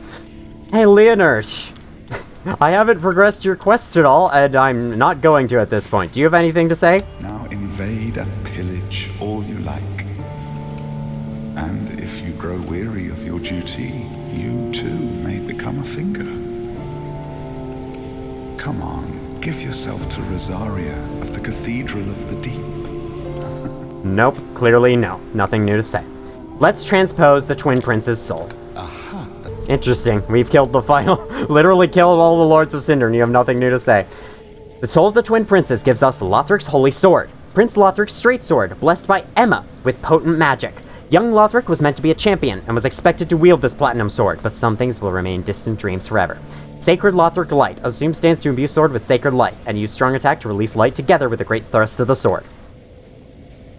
S1: Hey, Leonard. I haven't progressed your quest at all, and I'm not going to at this point. Do you have anything to say?
S7: Now invade and pillage all you like. And if you grow weary of your duty, you too may become a finger. Come on, give yourself to Rosaria of the Cathedral of the Deep.
S1: Nope, clearly no. Nothing new to say. Let's transpose the Twin Prince's soul.
S7: Aha.
S1: Interesting. We've killed the final... literally killed all the Lords of Cinder, and you have nothing new to say. The soul of the Twin Princes gives us Lothric's holy sword. Prince Lothric's straight sword, blessed by Emma with potent magic. Young Lothric was meant to be a champion and was expected to wield this platinum sword, but some things will remain distant dreams forever. Sacred Lothric Light. Assume stands to imbue sword with sacred light, and use strong attack to release light together with a great thrust of the sword.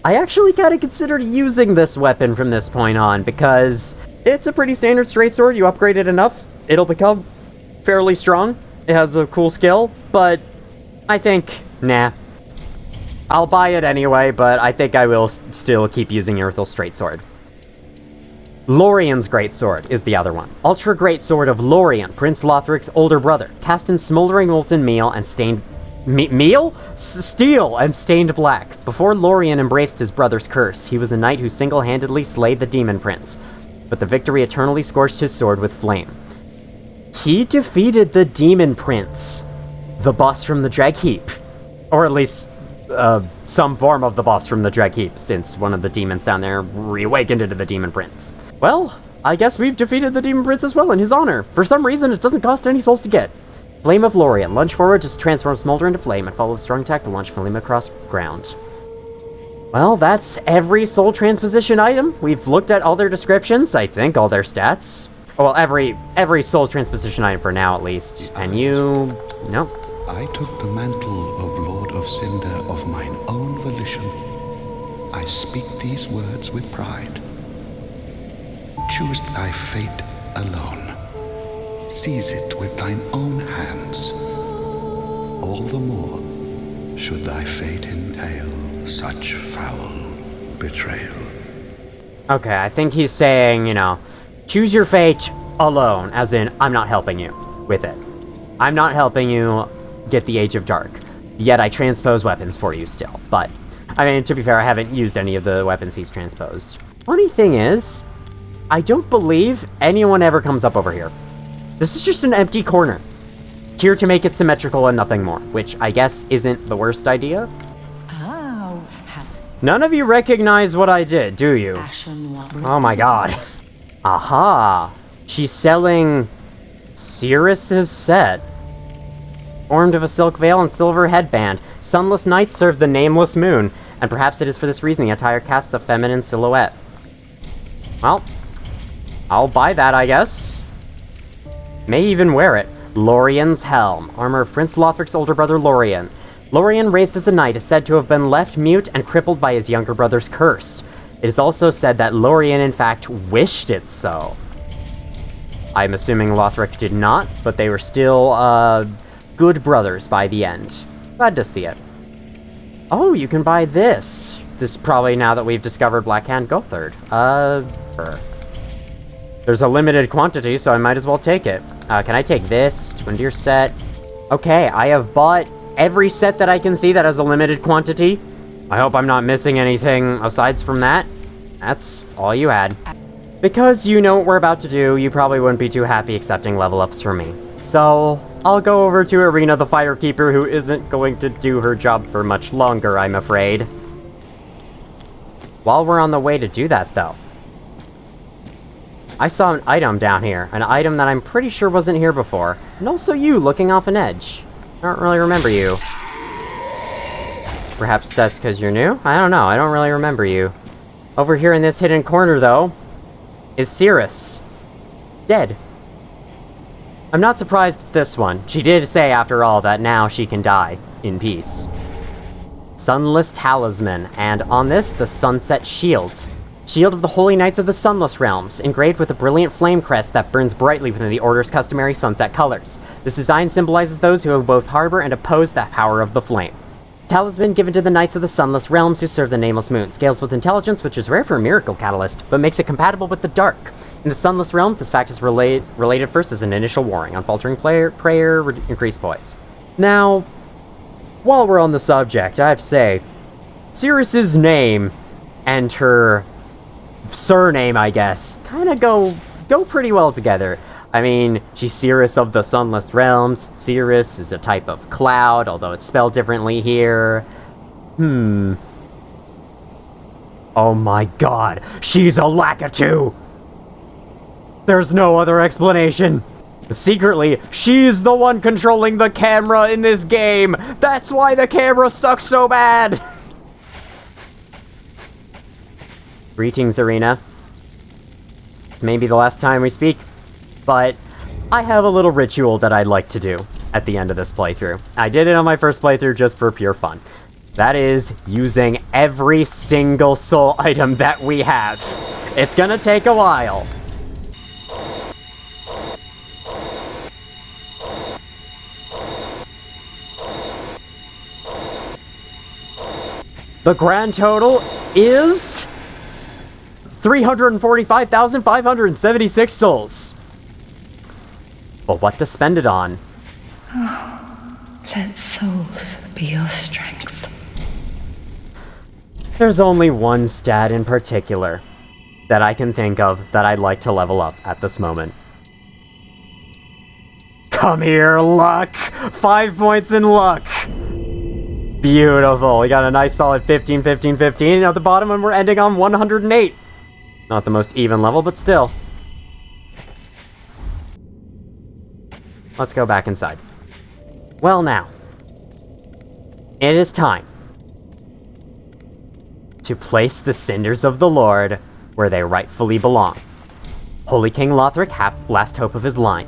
S1: I actually kind of considered using this weapon from this point on, because it's a pretty standard straight sword. You upgrade it enough, it'll become fairly strong. It has a cool skill, but I think, nah. I'll buy it anyway, but I think I will still keep using Earthel's straight sword. Lorien's great sword is the other one. Ultra great sword of Lorien, Prince Lothric's older brother, cast in smoldering molten meal and stained... Steel and stained black. Before Lorien embraced his brother's curse, he was a knight who single-handedly slayed the Demon Prince, but the victory eternally scorched his sword with flame. He defeated the Demon Prince, the boss from the Drag Heap, or at least some form of the boss from the Drag Heap, since one of the demons down there reawakened into the Demon Prince. Well, I guess we've defeated the Demon Prince as well in his honor. For some reason, it doesn't cost any souls to get. Flame of Lorien. Lunge forward, just transform Smolder into flame, and follow with strong attack to launch flame across ground. Well, that's every soul transposition item. We've looked at all their descriptions, I think, all their stats. Well, every soul transposition item for now, at least. And you... no.
S8: I took the mantle of Lord of Cinder of mine own volition. I speak these words with pride. Choose thy fate alone. Seize it with thine own hands. All the more should thy fate entail such foul betrayal.
S1: Okay, I think he's saying, you know, choose your fate alone, as in, I'm not helping you with it. I'm not helping you get the Age of Dark, yet I transpose weapons for you still. But, I mean, to be fair, I haven't used any of the weapons he's transposed. Funny thing is, I don't believe anyone ever comes up over here. This is just an empty corner, here to make it symmetrical and nothing more, which I guess isn't the worst idea.
S3: Oh,
S1: None of you recognize what I did, do you? Oh my god. Aha! She's selling Cirrus's set. Formed of a silk veil and silver headband, sunless nights serve the nameless moon, and perhaps it is for this reason the attire casts a feminine silhouette. Well, I'll buy that, I guess. May even wear it. Lorien's Helm, armor of Prince Lothric's older brother Lorien. Lorien, raised as a knight, is said to have been left mute and crippled by his younger brother's curse. It is also said that Lorien, in fact, wished it so. I'm assuming Lothric did not, but they were still, good brothers by the end. Glad to see it. Oh, you can buy this. This is probably now that we've discovered Blackhand Gothard. There's a limited quantity, so I might as well take it. Can I take this? Twin Deer set. Okay, I have bought every set that I can see that has a limited quantity. I hope I'm not missing anything aside from that. That's all you had. Because you know what we're about to do, you probably wouldn't be too happy accepting level ups from me. So, I'll go over to Irina the Firekeeper, who isn't going to do her job for much longer, I'm afraid. While we're on the way to do that, though, I saw an item down here, an item that I'm pretty sure wasn't here before, and also you looking off an edge. I don't really remember you. Perhaps that's because you're new? I don't know, I don't really remember you. Over here in this hidden corner, though, is Cirrus. Dead. I'm not surprised at this one. She did say, after all, that now she can die in peace. Sunless Talisman, and on this, the Sunset Shield. Shield of the Holy Knights of the Sunless Realms, engraved with a brilliant flame crest that burns brightly within the Order's customary sunset colors. This design symbolizes those who both harbor and oppose the power of the flame. Talisman given to the Knights of the Sunless Realms who serve the Nameless Moon. Scales with intelligence, which is rare for a miracle catalyst, but makes it compatible with the dark. In the Sunless Realms, this fact is related first as an initial warning. Unfaltering prayer, increased poise. Now, while we're on the subject, I have to say, Cirrus's name and her surname, I guess, kind of go pretty well together. I mean, she's Cirrus of the Sunless Realms. Cirrus is a type of cloud, although it's spelled differently here. Oh my god, she's a Lakitu! There's no other explanation. Secretly, she's the one controlling the camera in this game. That's why the camera sucks so bad. Greetings, Arena. Maybe the last time we speak, but I have a little ritual that I'd like to do at the end of this playthrough. I did it on my first playthrough just for pure fun. That is using every single soul item that we have. It's gonna take a while. The grand total is 345,576 souls. But what to spend it on?
S6: Let souls be your strength.
S1: There's only one stat in particular that I can think of that I'd like to level up at this moment. Come here, luck! 5 points in luck! Beautiful. We got a nice solid 15, 15, 15. And at the bottom, and we're ending on 108. Not the most even level, but still. Let's go back inside. Well, now. It is time to place the Cinders of the Lord where they rightfully belong. Holy King Lothric, last hope of his line.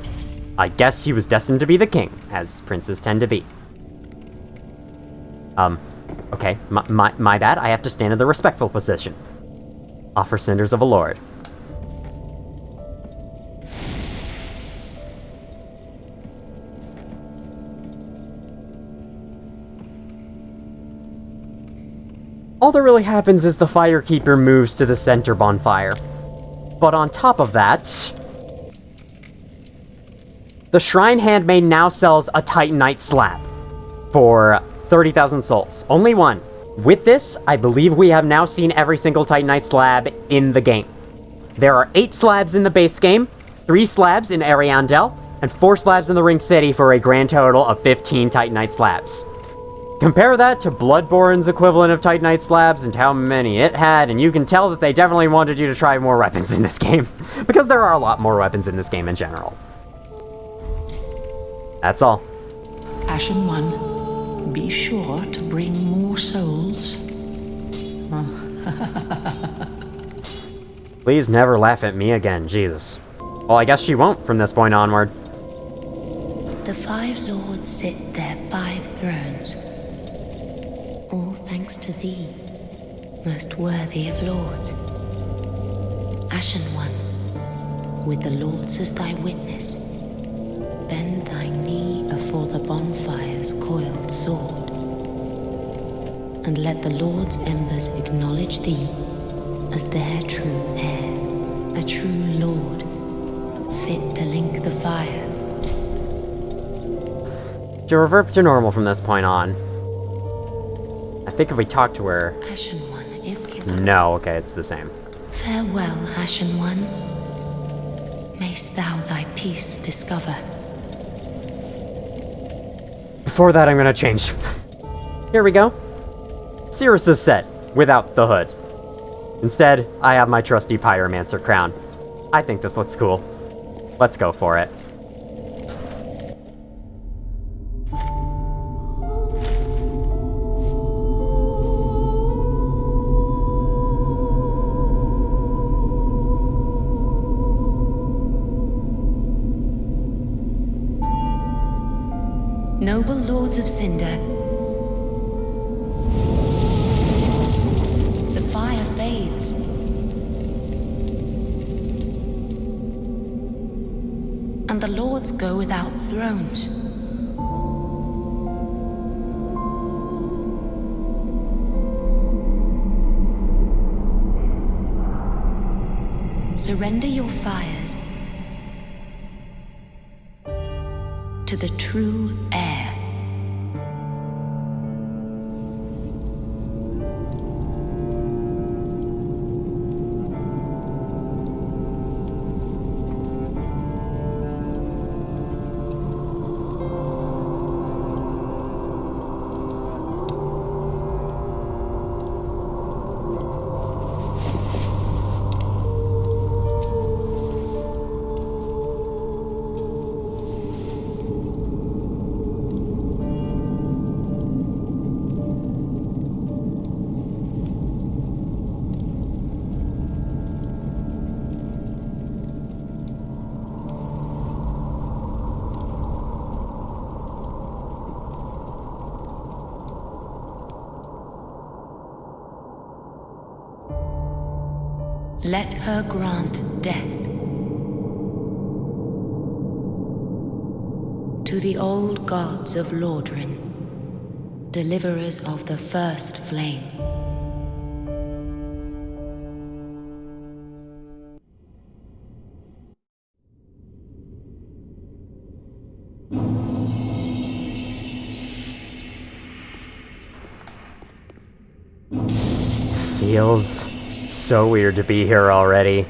S1: I guess he was destined to be the king, as princes tend to be. Okay, my bad. I have to stand in the respectful position. Offer Cinders of a Lord. All that really happens is the Firekeeper moves to the center bonfire. But on top of that, the Shrine Handmaid now sells a Titanite slab for 30,000 souls. Only one. With this, I believe we have now seen every single Titanite slab in the game. There are 8 slabs in the base game, 3 slabs in Ariandel, and 4 slabs in the Ringed City for a grand total of 15 Titanite slabs. Compare that to Bloodborne's equivalent of Titanite slabs and how many it had, and you can tell that they definitely wanted you to try more weapons in this game. Because there are a lot more weapons in this game in general. That's all.
S3: Ashen One, be sure to bring more souls.
S1: Please never laugh at me again, Jesus. Well, I guess she won't from this point onward.
S6: The 5 lords sit their 5 thrones. All thanks to thee, most worthy of lords. Ashen One, with the lords as thy witness, bend thy knee afore the bonfire's coiled sword, and let the lord's embers acknowledge thee as their true heir, a true lord, fit to link the fire.
S1: She'll revert to normal from this point on. I think if we talk to her...
S6: Ashen One, if you
S1: No, okay, it's the same.
S6: farewell, Ashen One. Mayst thou thy peace discover.
S1: Before that, I'm gonna change. Here we go. Cirrus's set, without the hood. Instead, I have my trusty Pyromancer crown. I think this looks cool. Let's go for it.
S6: Noble lords of Cinder, the fire fades. and the lords go without thrones. Surrender your fires to the true heir. Let her grant death to the old gods of Lordran, deliverers of the first flame.
S1: Feels so weird to be here already.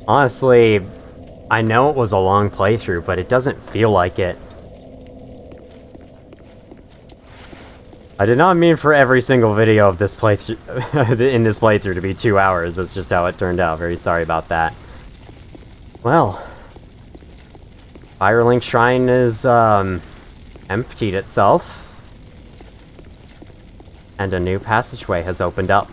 S1: Honestly, I know it was a long playthrough, but it doesn't feel like it. I did not mean for every single video of this playthrough in this playthrough to be 2 hours. That's just how it turned out. Very sorry about that. Well, Firelink Shrine is emptied itself, and a new passageway has opened up.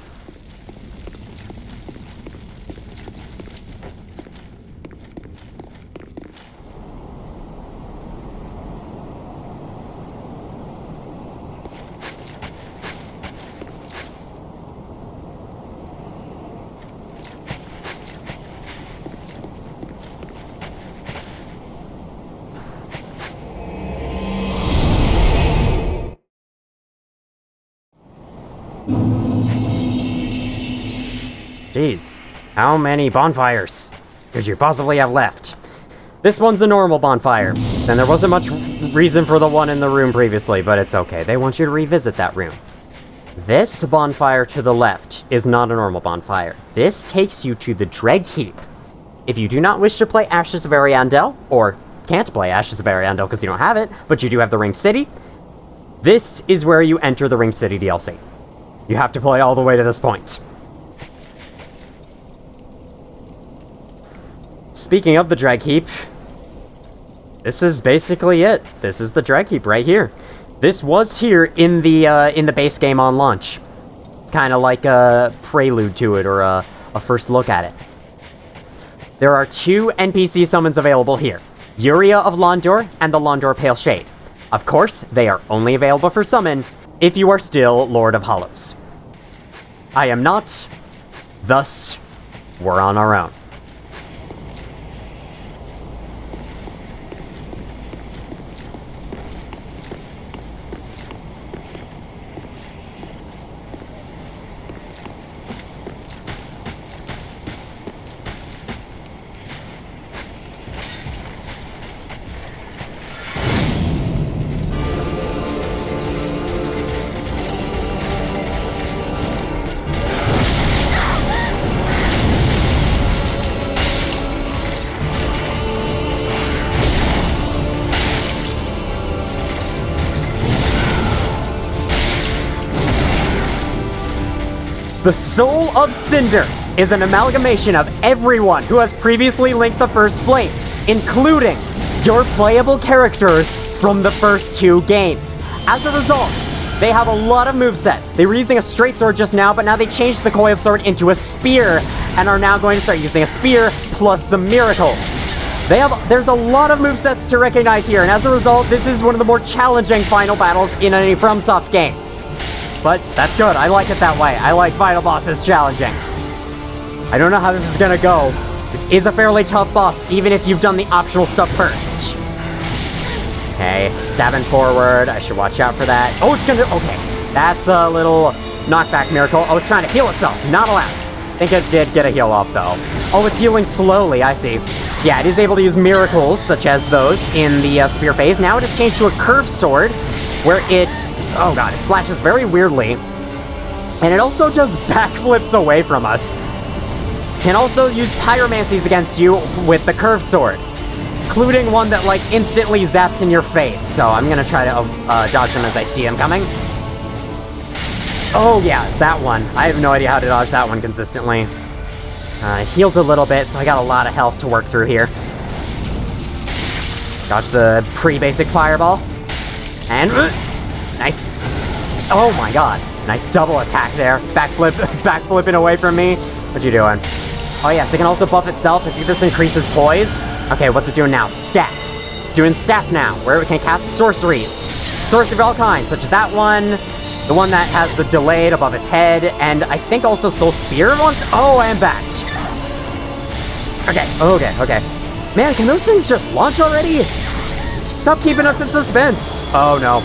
S1: Jeez, how many bonfires could you possibly have left? This one's a normal bonfire, and there wasn't much reason for the one in the room previously, but it's okay. They want you to revisit that room. This bonfire to the left is not a normal bonfire. This takes you to the Dreg Heap. If you do not wish to play Ashes of Ariandel, or can't play Ashes of Ariandel because you don't have it, but you do have the Ring City, this is where you enter the Ring City DLC. You have to play all the way to this point. Speaking of the Dreg Heap, this is basically it. This is the Dreg Heap right here. This was here in the base game on launch. It's kind of like a prelude to it, or a first look at it. There are 2 NPC summons available here. Yuria of Londor and the Londor Pale Shade. Of course, they are only available for summon if you are still Lord of Hollows. I am not, thus, we're on our own. The Soul of Cinder is an amalgamation of everyone who has previously linked the First Flame, including your playable characters from the first 2 games. As a result, they have a lot of movesets. They were using a straight sword just now, but now they changed the coiled sword into a spear, and are now going to start using a spear plus some miracles. There's a lot of movesets to recognize here, and as a result, this is one of the more challenging final battles in any FromSoft game. But that's good. I like it that way. I like final bosses challenging. I don't know how this is gonna go, This is a fairly tough boss, even if you've done the optional stuff first. Okay, stabbing forward. I should watch out for that. Oh, it's gonna... Okay, that's a little knockback miracle. Oh, it's trying to heal itself. Not allowed. I think it did get a heal off, though. Oh, it's healing slowly. I see. Yeah, it is able to use miracles, such as those, in the spear phase. Now it has changed to a curved sword, where it... Oh, God, it slashes very weirdly. And it also does backflips away from us. Can also use pyromancies against you with the curved sword, including one that, like, instantly zaps in your face. So I'm gonna try to dodge them as I see them coming. Oh, yeah, that one. I have no idea how to dodge that one consistently. Healed a little bit, so I got a lot of health to work through here. Dodge the pre-basic fireball. And... nice. Oh, my God. Nice double attack there. Backflipping away from me. What you doing? Oh, yes, it can also buff itself if this increases poise. Okay, what's it doing now? Staff. It's doing staff now, where it can cast sorceries. Sorcery of all kinds, such as that one, the one that has the delayed above its head, and I think also Soul Spear once. Oh, and that. Okay. Man, can those things just launch already? Stop keeping us in suspense. Oh, no.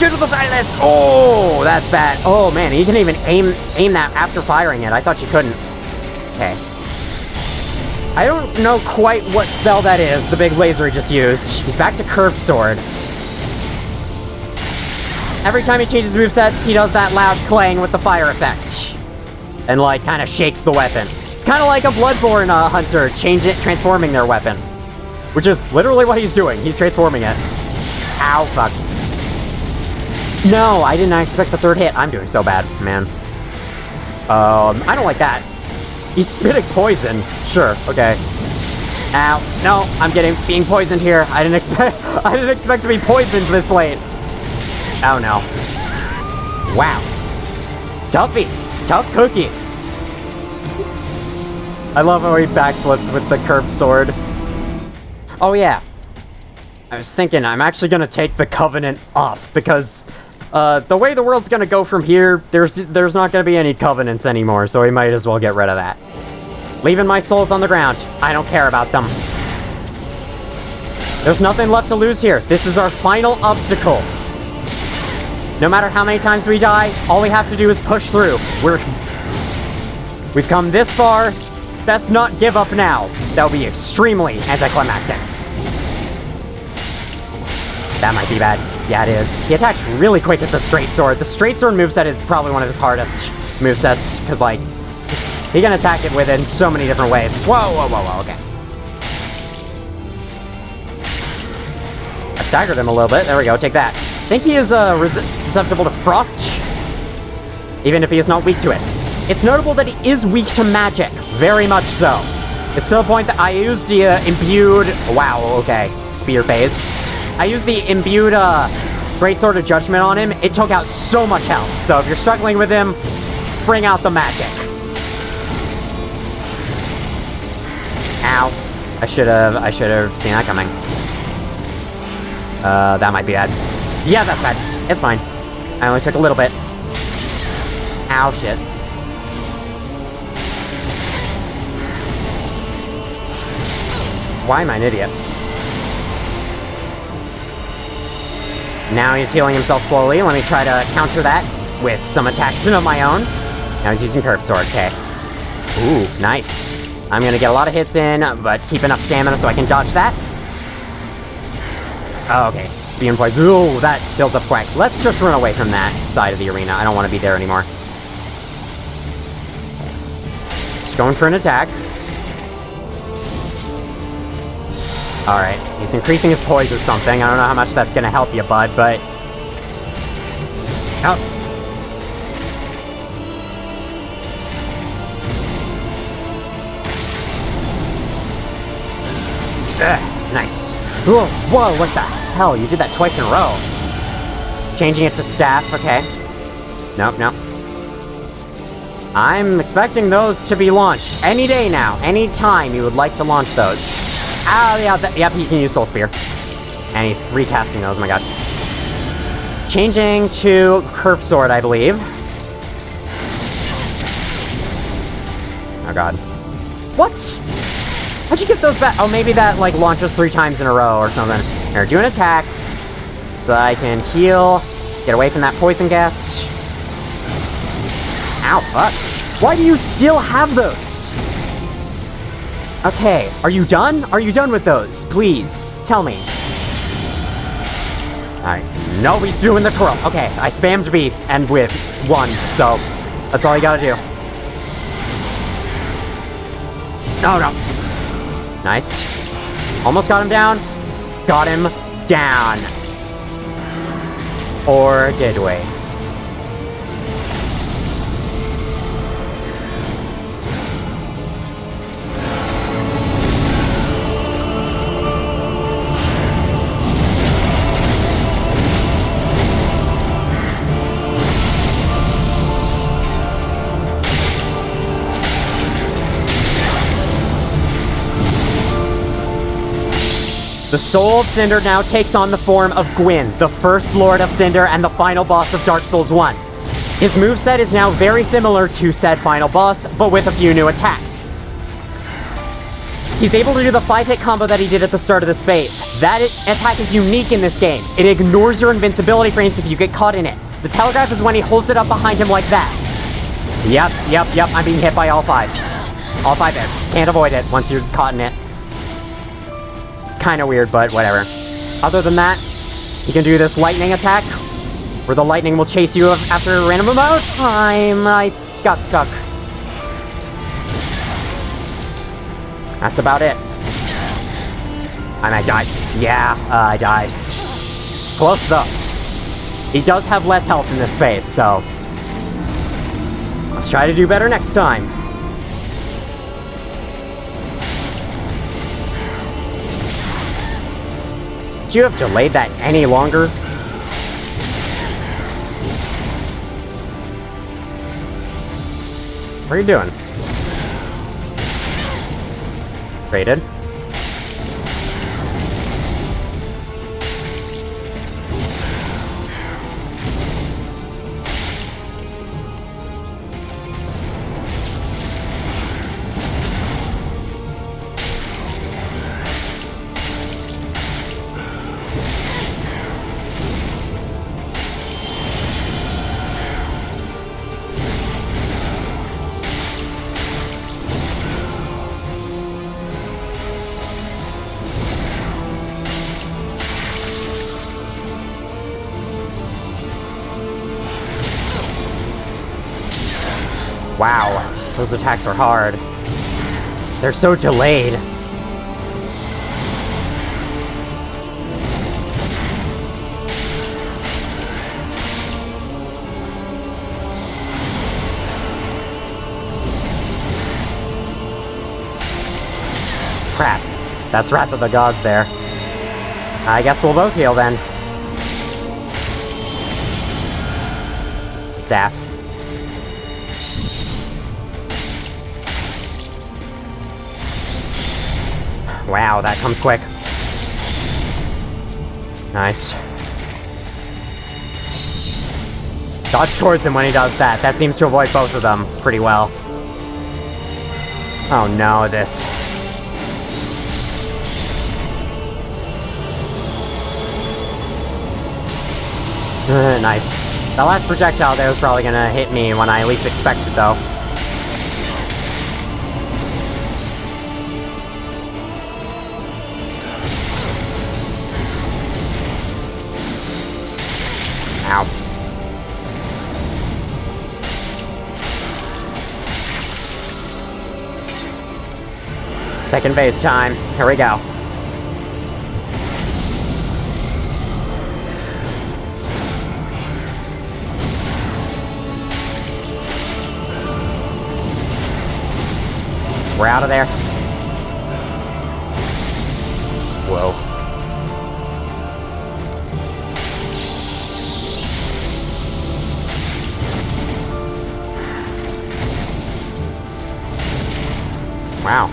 S1: Get to the side of this. Oh, that's bad. Oh, man, you can even aim that after firing it. I thought you couldn't. Okay. I don't know quite what spell that is, the big laser he just used. He's back to curved sword. Every time he changes movesets, he does that loud clang with the fire effect. And, like, kind of shakes the weapon. It's kind of like a Bloodborne hunter transforming their weapon. Which is literally what he's doing. He's transforming it. Ow, fuck. No, I did not expect the third hit. I'm doing so bad, man. I don't like that. He's spitting poison. Sure, okay. Ow. No, I'm being poisoned here. I didn't expect to be poisoned this late. Oh no. Wow. Toughy. Tough cookie. I love how he backflips with the curved sword. Oh yeah. I was thinking I'm actually gonna take the Covenant off because the way the world's gonna go from here, there's not gonna be any Covenants anymore, so we might as well get rid of that. Leaving my souls on the ground. I don't care about them. There's nothing left to lose here. This is our final obstacle. No matter how many times we die, all we have to do is push through. We've come this far. Best not give up now. That would be extremely anticlimactic. That might be bad. Yeah, it is. He attacks really quick with the straight sword. The straight sword moveset is probably one of his hardest movesets, because, like, he can attack it with it in so many different ways. Whoa, okay. I staggered him a little bit. There we go, take that. I think he is susceptible to frost, even if he is not weak to it. It's notable that he is weak to magic, very much so. It's to the point that I used the imbued... Wow, okay, spear phase. I used the imbued Greatsword of Judgment on him. It took out so much health. So if you're struggling with him, bring out the magic. Ow. I should have seen that coming. That might be bad. Yeah, that's bad. It's fine. I only took a little bit. Ow, shit. Why am I an idiot? Now he's healing himself slowly. Let me try to counter that with some attacks of my own. Now he's using curved sword. Okay. Ooh, nice. I'm gonna get a lot of hits in, but keep enough stamina so I can dodge that. Oh, okay. Spear and poison. Ooh, that builds up quick. Let's just run away from that side of the arena. I don't want to be there anymore. Just going for an attack. Alright, he's increasing his poise or something. I don't know how much that's gonna help you, bud, but... Oh. Ugh, nice. Whoa, whoa, what the hell? You did that twice in a row. Changing it to staff, okay. Nope. I'm expecting those to be launched any day now. Any time you would like to launch those. Oh, yeah, yep, he can use Soul Spear. And he's recasting those, oh my god. Changing to Curved Sword, I believe. Oh god. What? How'd you get those back? Oh, maybe that, like, launches 3 times in a row or something. Here, do an attack. So I can heal. Get away from that poison gas. Ow, fuck. Why do you still have those? Okay, are you done? Are you done with those? Please, tell me. Alright, no, he's doing the twirl. Okay, I spammed B and with 1, so that's all you gotta do. No, no. Nice. Almost got him down. Got him down. Or did we? The soul of Cinder now takes on the form of Gwyn, the first Lord of Cinder and the final boss of Dark Souls 1. His moveset is now very similar to said final boss, but with a few new attacks. He's able to do the 5-hit combo that he did at the start of this phase. That attack is unique in this game. It ignores your invincibility frames if you get caught in it. The telegraph is when he holds it up behind him like that. Yep, I'm being hit by all 5. All 5 hits. Can't avoid it once you're caught in it. Kind of weird, but whatever. Other than that, you can do this lightning attack, where the lightning will chase you after a random amount of time. I got stuck. That's about it. And I died. Yeah, I died. Close though. He does have less health in this phase, so let's try to do better next time. Would you have delayed that any longer? What are you doing? Rated. Wow, those attacks are hard. They're so delayed. Crap. That's Wrath of the Gods there. I guess we'll both heal then. Staff. Wow, that comes quick. Nice. Dodge towards him when he does that. That seems to avoid both of them pretty well. Oh no, this. Nice. That last projectile there was probably gonna hit me when I least expected, though. Ow. Second base time. Here we go. We're out of there. Whoa. Wow.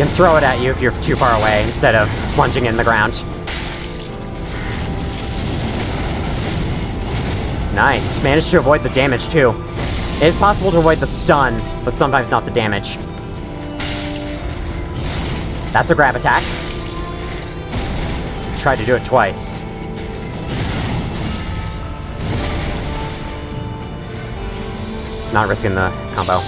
S1: can throw it at you if you're too far away instead of plunging in the ground. Nice. Managed to avoid the damage, too. It is possible to avoid the stun, but sometimes not the damage. That's a grab attack. Tried to do it twice. Not risking the combo.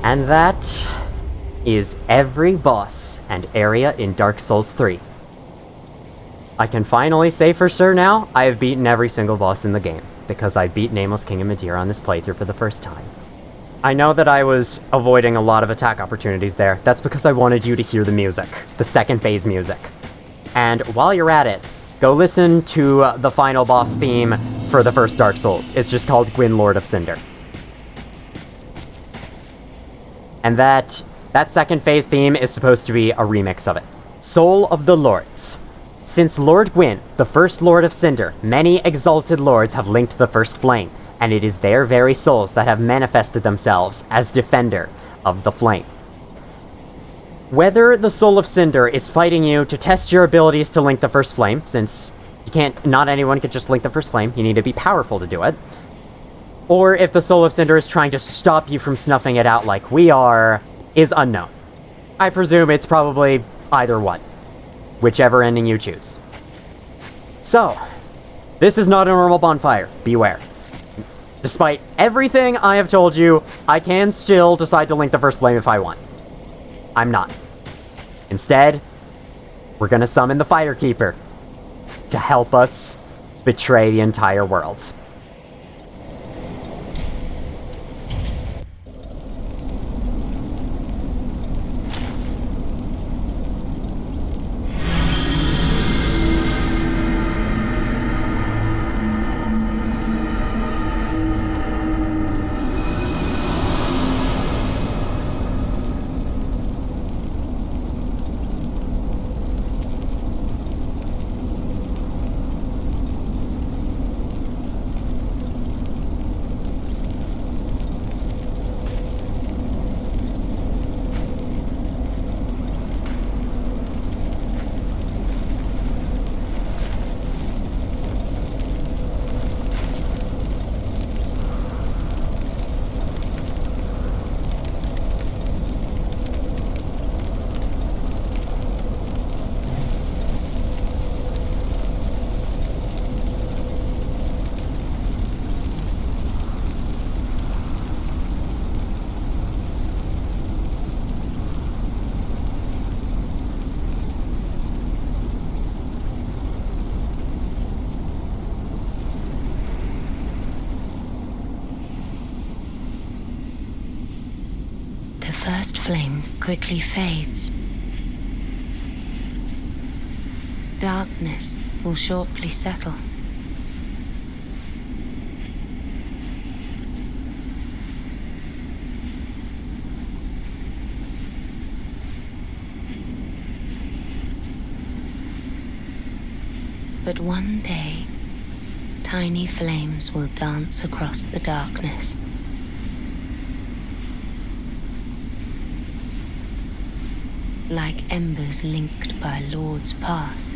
S1: And that is every boss and area in Dark Souls 3. I can finally say for sure now, I have beaten every single boss in the game, because I beat Nameless King of Madeira on this playthrough for the first time. I know that I was avoiding a lot of attack opportunities there. That's because I wanted you to hear the music, the second phase music. And while you're at it, go listen to the final boss theme for the first Dark Souls. It's just called Gwyn, Lord of Cinder. And that second phase theme is supposed to be a remix of it. Soul of the Lords. Since Lord Gwyn, the first Lord of Cinder, many exalted lords have linked the first flame, and it is their very souls that have manifested themselves as defender of the flame. Whether the Soul of Cinder is fighting you to test your abilities to link the first flame, since not anyone can just link the first flame, you need to be powerful to do it, or if the Soul of Cinder is trying to stop you from snuffing it out like we are, is unknown. I presume it's probably either one, whichever ending you choose. So, this is not a normal bonfire, beware. Despite everything I have told you, I can still decide to link the first flame if I want. I'm not. Instead, we're gonna summon the Firekeeper to help us betray the entire world.
S6: The first flame quickly fades. Darkness will shortly settle. But one day, tiny flames will dance across the darkness. like embers linked by Lord's path.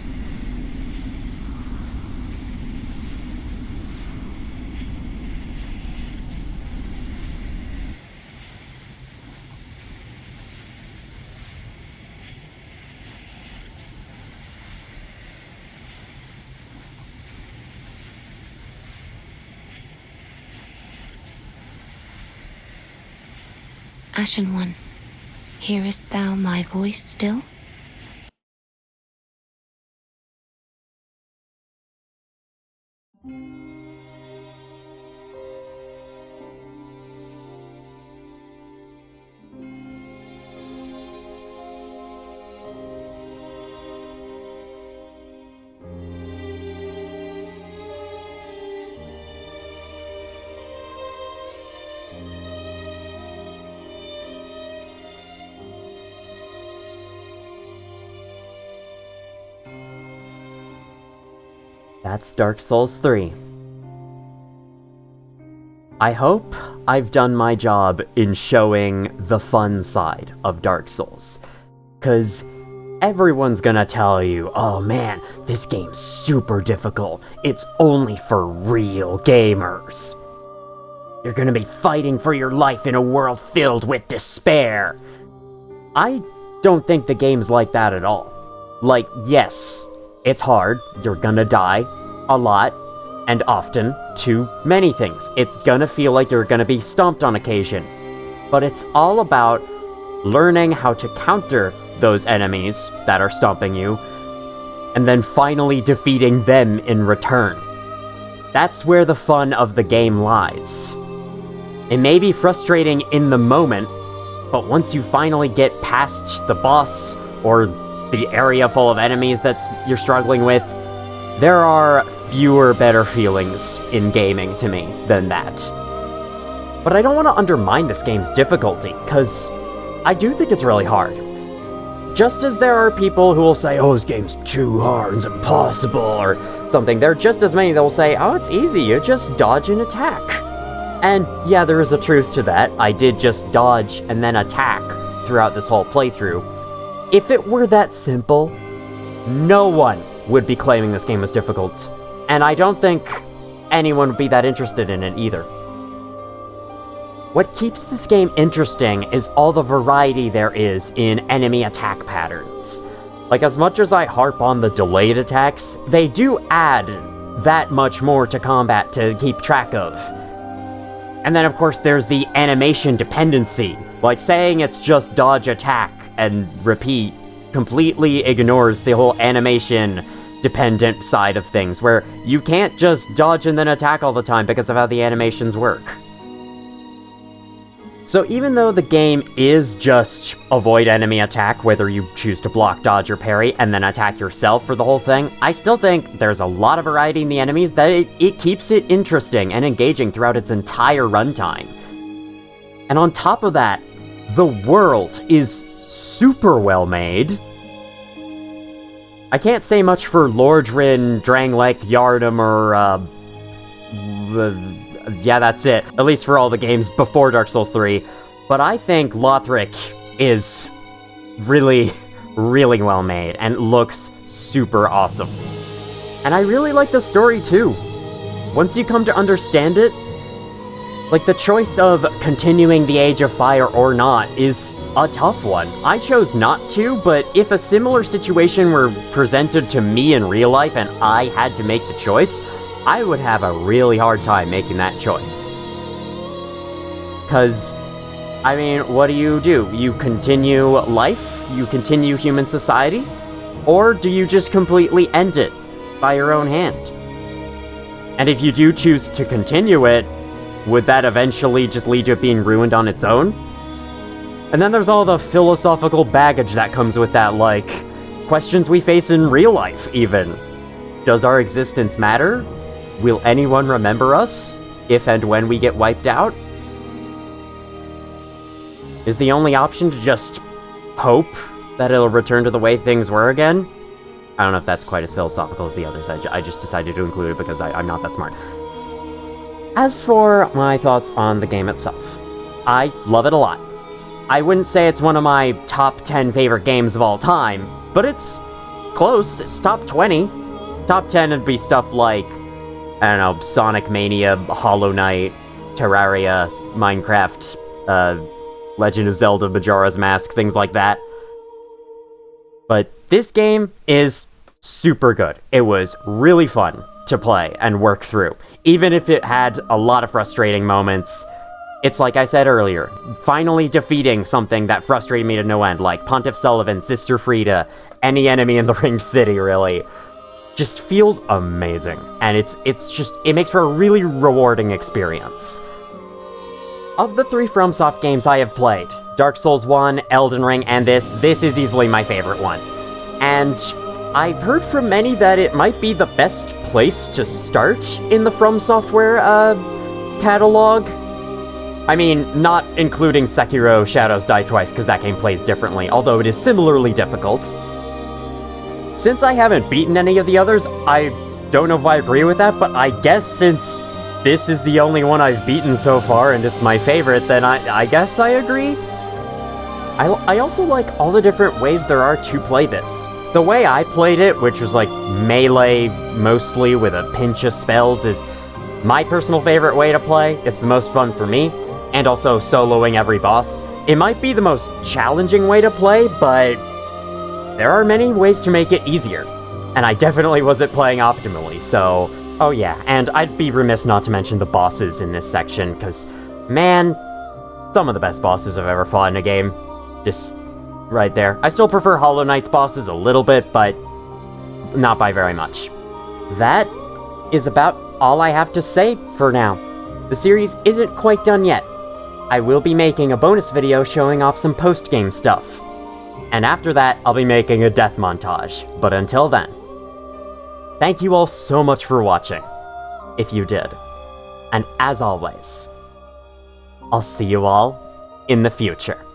S6: Ashen One, hearest thou my voice still?
S1: That's Dark Souls 3. I hope I've done my job in showing the fun side of Dark Souls. 'Cause everyone's gonna tell you, oh man, this game's super difficult. It's only for real gamers. You're gonna be fighting for your life in a world filled with despair. I don't think the game's like that at all. Like, yes, it's hard, you're gonna die a lot, and often, to many things. It's gonna feel like you're gonna be stomped on occasion. But it's all about learning how to counter those enemies that are stomping you, and then finally defeating them in return. That's where the fun of the game lies. It may be frustrating in the moment, but once you finally get past the boss, or the area full of enemies you're struggling with, there are fewer better feelings in gaming to me than that. But I don't want to undermine this game's difficulty, because I do think it's really hard. Just as there are people who will say, oh, this game's too hard, it's impossible, or something, there are just as many that will say, oh, it's easy, you just dodge and attack. And yeah, there is a truth to that. I did just dodge and then attack throughout this whole playthrough. If it were that simple, no one would be claiming this game was difficult. And I don't think anyone would be that interested in it either. What keeps this game interesting is all the variety there is in enemy attack patterns. Like, as much as I harp on the delayed attacks, they do add that much more to combat to keep track of. And then, of course, there's the animation dependency. Like, saying it's just dodge, attack, and repeat completely ignores the whole animation-dependent side of things, where you can't just dodge and then attack all the time because of how the animations work. So even though the game is just avoid enemy attack, whether you choose to block, dodge, or parry, and then attack yourself for the whole thing, I still think there's a lot of variety in the enemies that it keeps it interesting and engaging throughout its entire runtime. And on top of that, the world is super well made. I can't say much for Lordrin, Dranglek, Yharnam, or yeah, that's it. At least for all the games before Dark Souls 3. But I think Lothric is really, really well made and looks super awesome. And I really like the story too. Once you come to understand it, like, the choice of continuing the Age of Fire or not is a tough one. I chose not to, but if a similar situation were presented to me in real life and I had to make the choice, I would have a really hard time making that choice. 'Cause, I mean, what do? You continue life? You continue human society? Or do you just completely end it by your own hand? And if you do choose to continue it, would that eventually just lead to it being ruined on its own? And then there's all the philosophical baggage that comes with that, like, questions we face in real life, even. Does our existence matter? Will anyone remember us if and when we get wiped out? Is the only option to just hope that it'll return to the way things were again? I don't know if that's quite as philosophical as the others. I just decided to include it because I'm not that smart. As for my thoughts on the game itself, I love it a lot. I wouldn't say it's one of my top 10 favorite games of all time, but it's close. It's top 20. Top 10 would be stuff like, I don't know, Sonic Mania, Hollow Knight, Terraria, Minecraft, Legend of Zelda, Majora's Mask, things like that. But this game is super good. It was really fun to play and work through. Even if it had a lot of frustrating moments, it's like I said earlier, finally defeating something that frustrated me to no end, like Pontiff Sullivan, Sister Frida, any enemy in the Ringed City, really. Just feels amazing. And it makes for a really rewarding experience. Of the 3 FromSoft games I have played, Dark Souls 1, Elden Ring, and this is easily my favorite one. And I've heard from many that it might be the best place to start in the From Software catalog. I mean, not including Sekiro Shadows Die Twice, because that game plays differently, although it is similarly difficult. Since I haven't beaten any of the others, I don't know if I agree with that, but I guess since this is the only one I've beaten so far and it's my favorite, then I guess I agree. I also like all the different ways there are to play this. The way I played it, which was like melee mostly with a pinch of spells, is my personal favorite way to play. It's the most fun for me, and also soloing every boss. It might be the most challenging way to play, but there are many ways to make it easier. And I definitely wasn't playing optimally, so... Oh yeah, and I'd be remiss not to mention the bosses in this section, because, man, some of the best bosses I've ever fought in a game. Just right there. I still prefer Hollow Knight's bosses a little bit, but not by very much. That is about all I have to say for now. The series isn't quite done yet. I will be making a bonus video showing off some post-game stuff. And after that, I'll be making a death montage. But until then, thank you all so much for watching, if you did. And as always, I'll see you all in the future.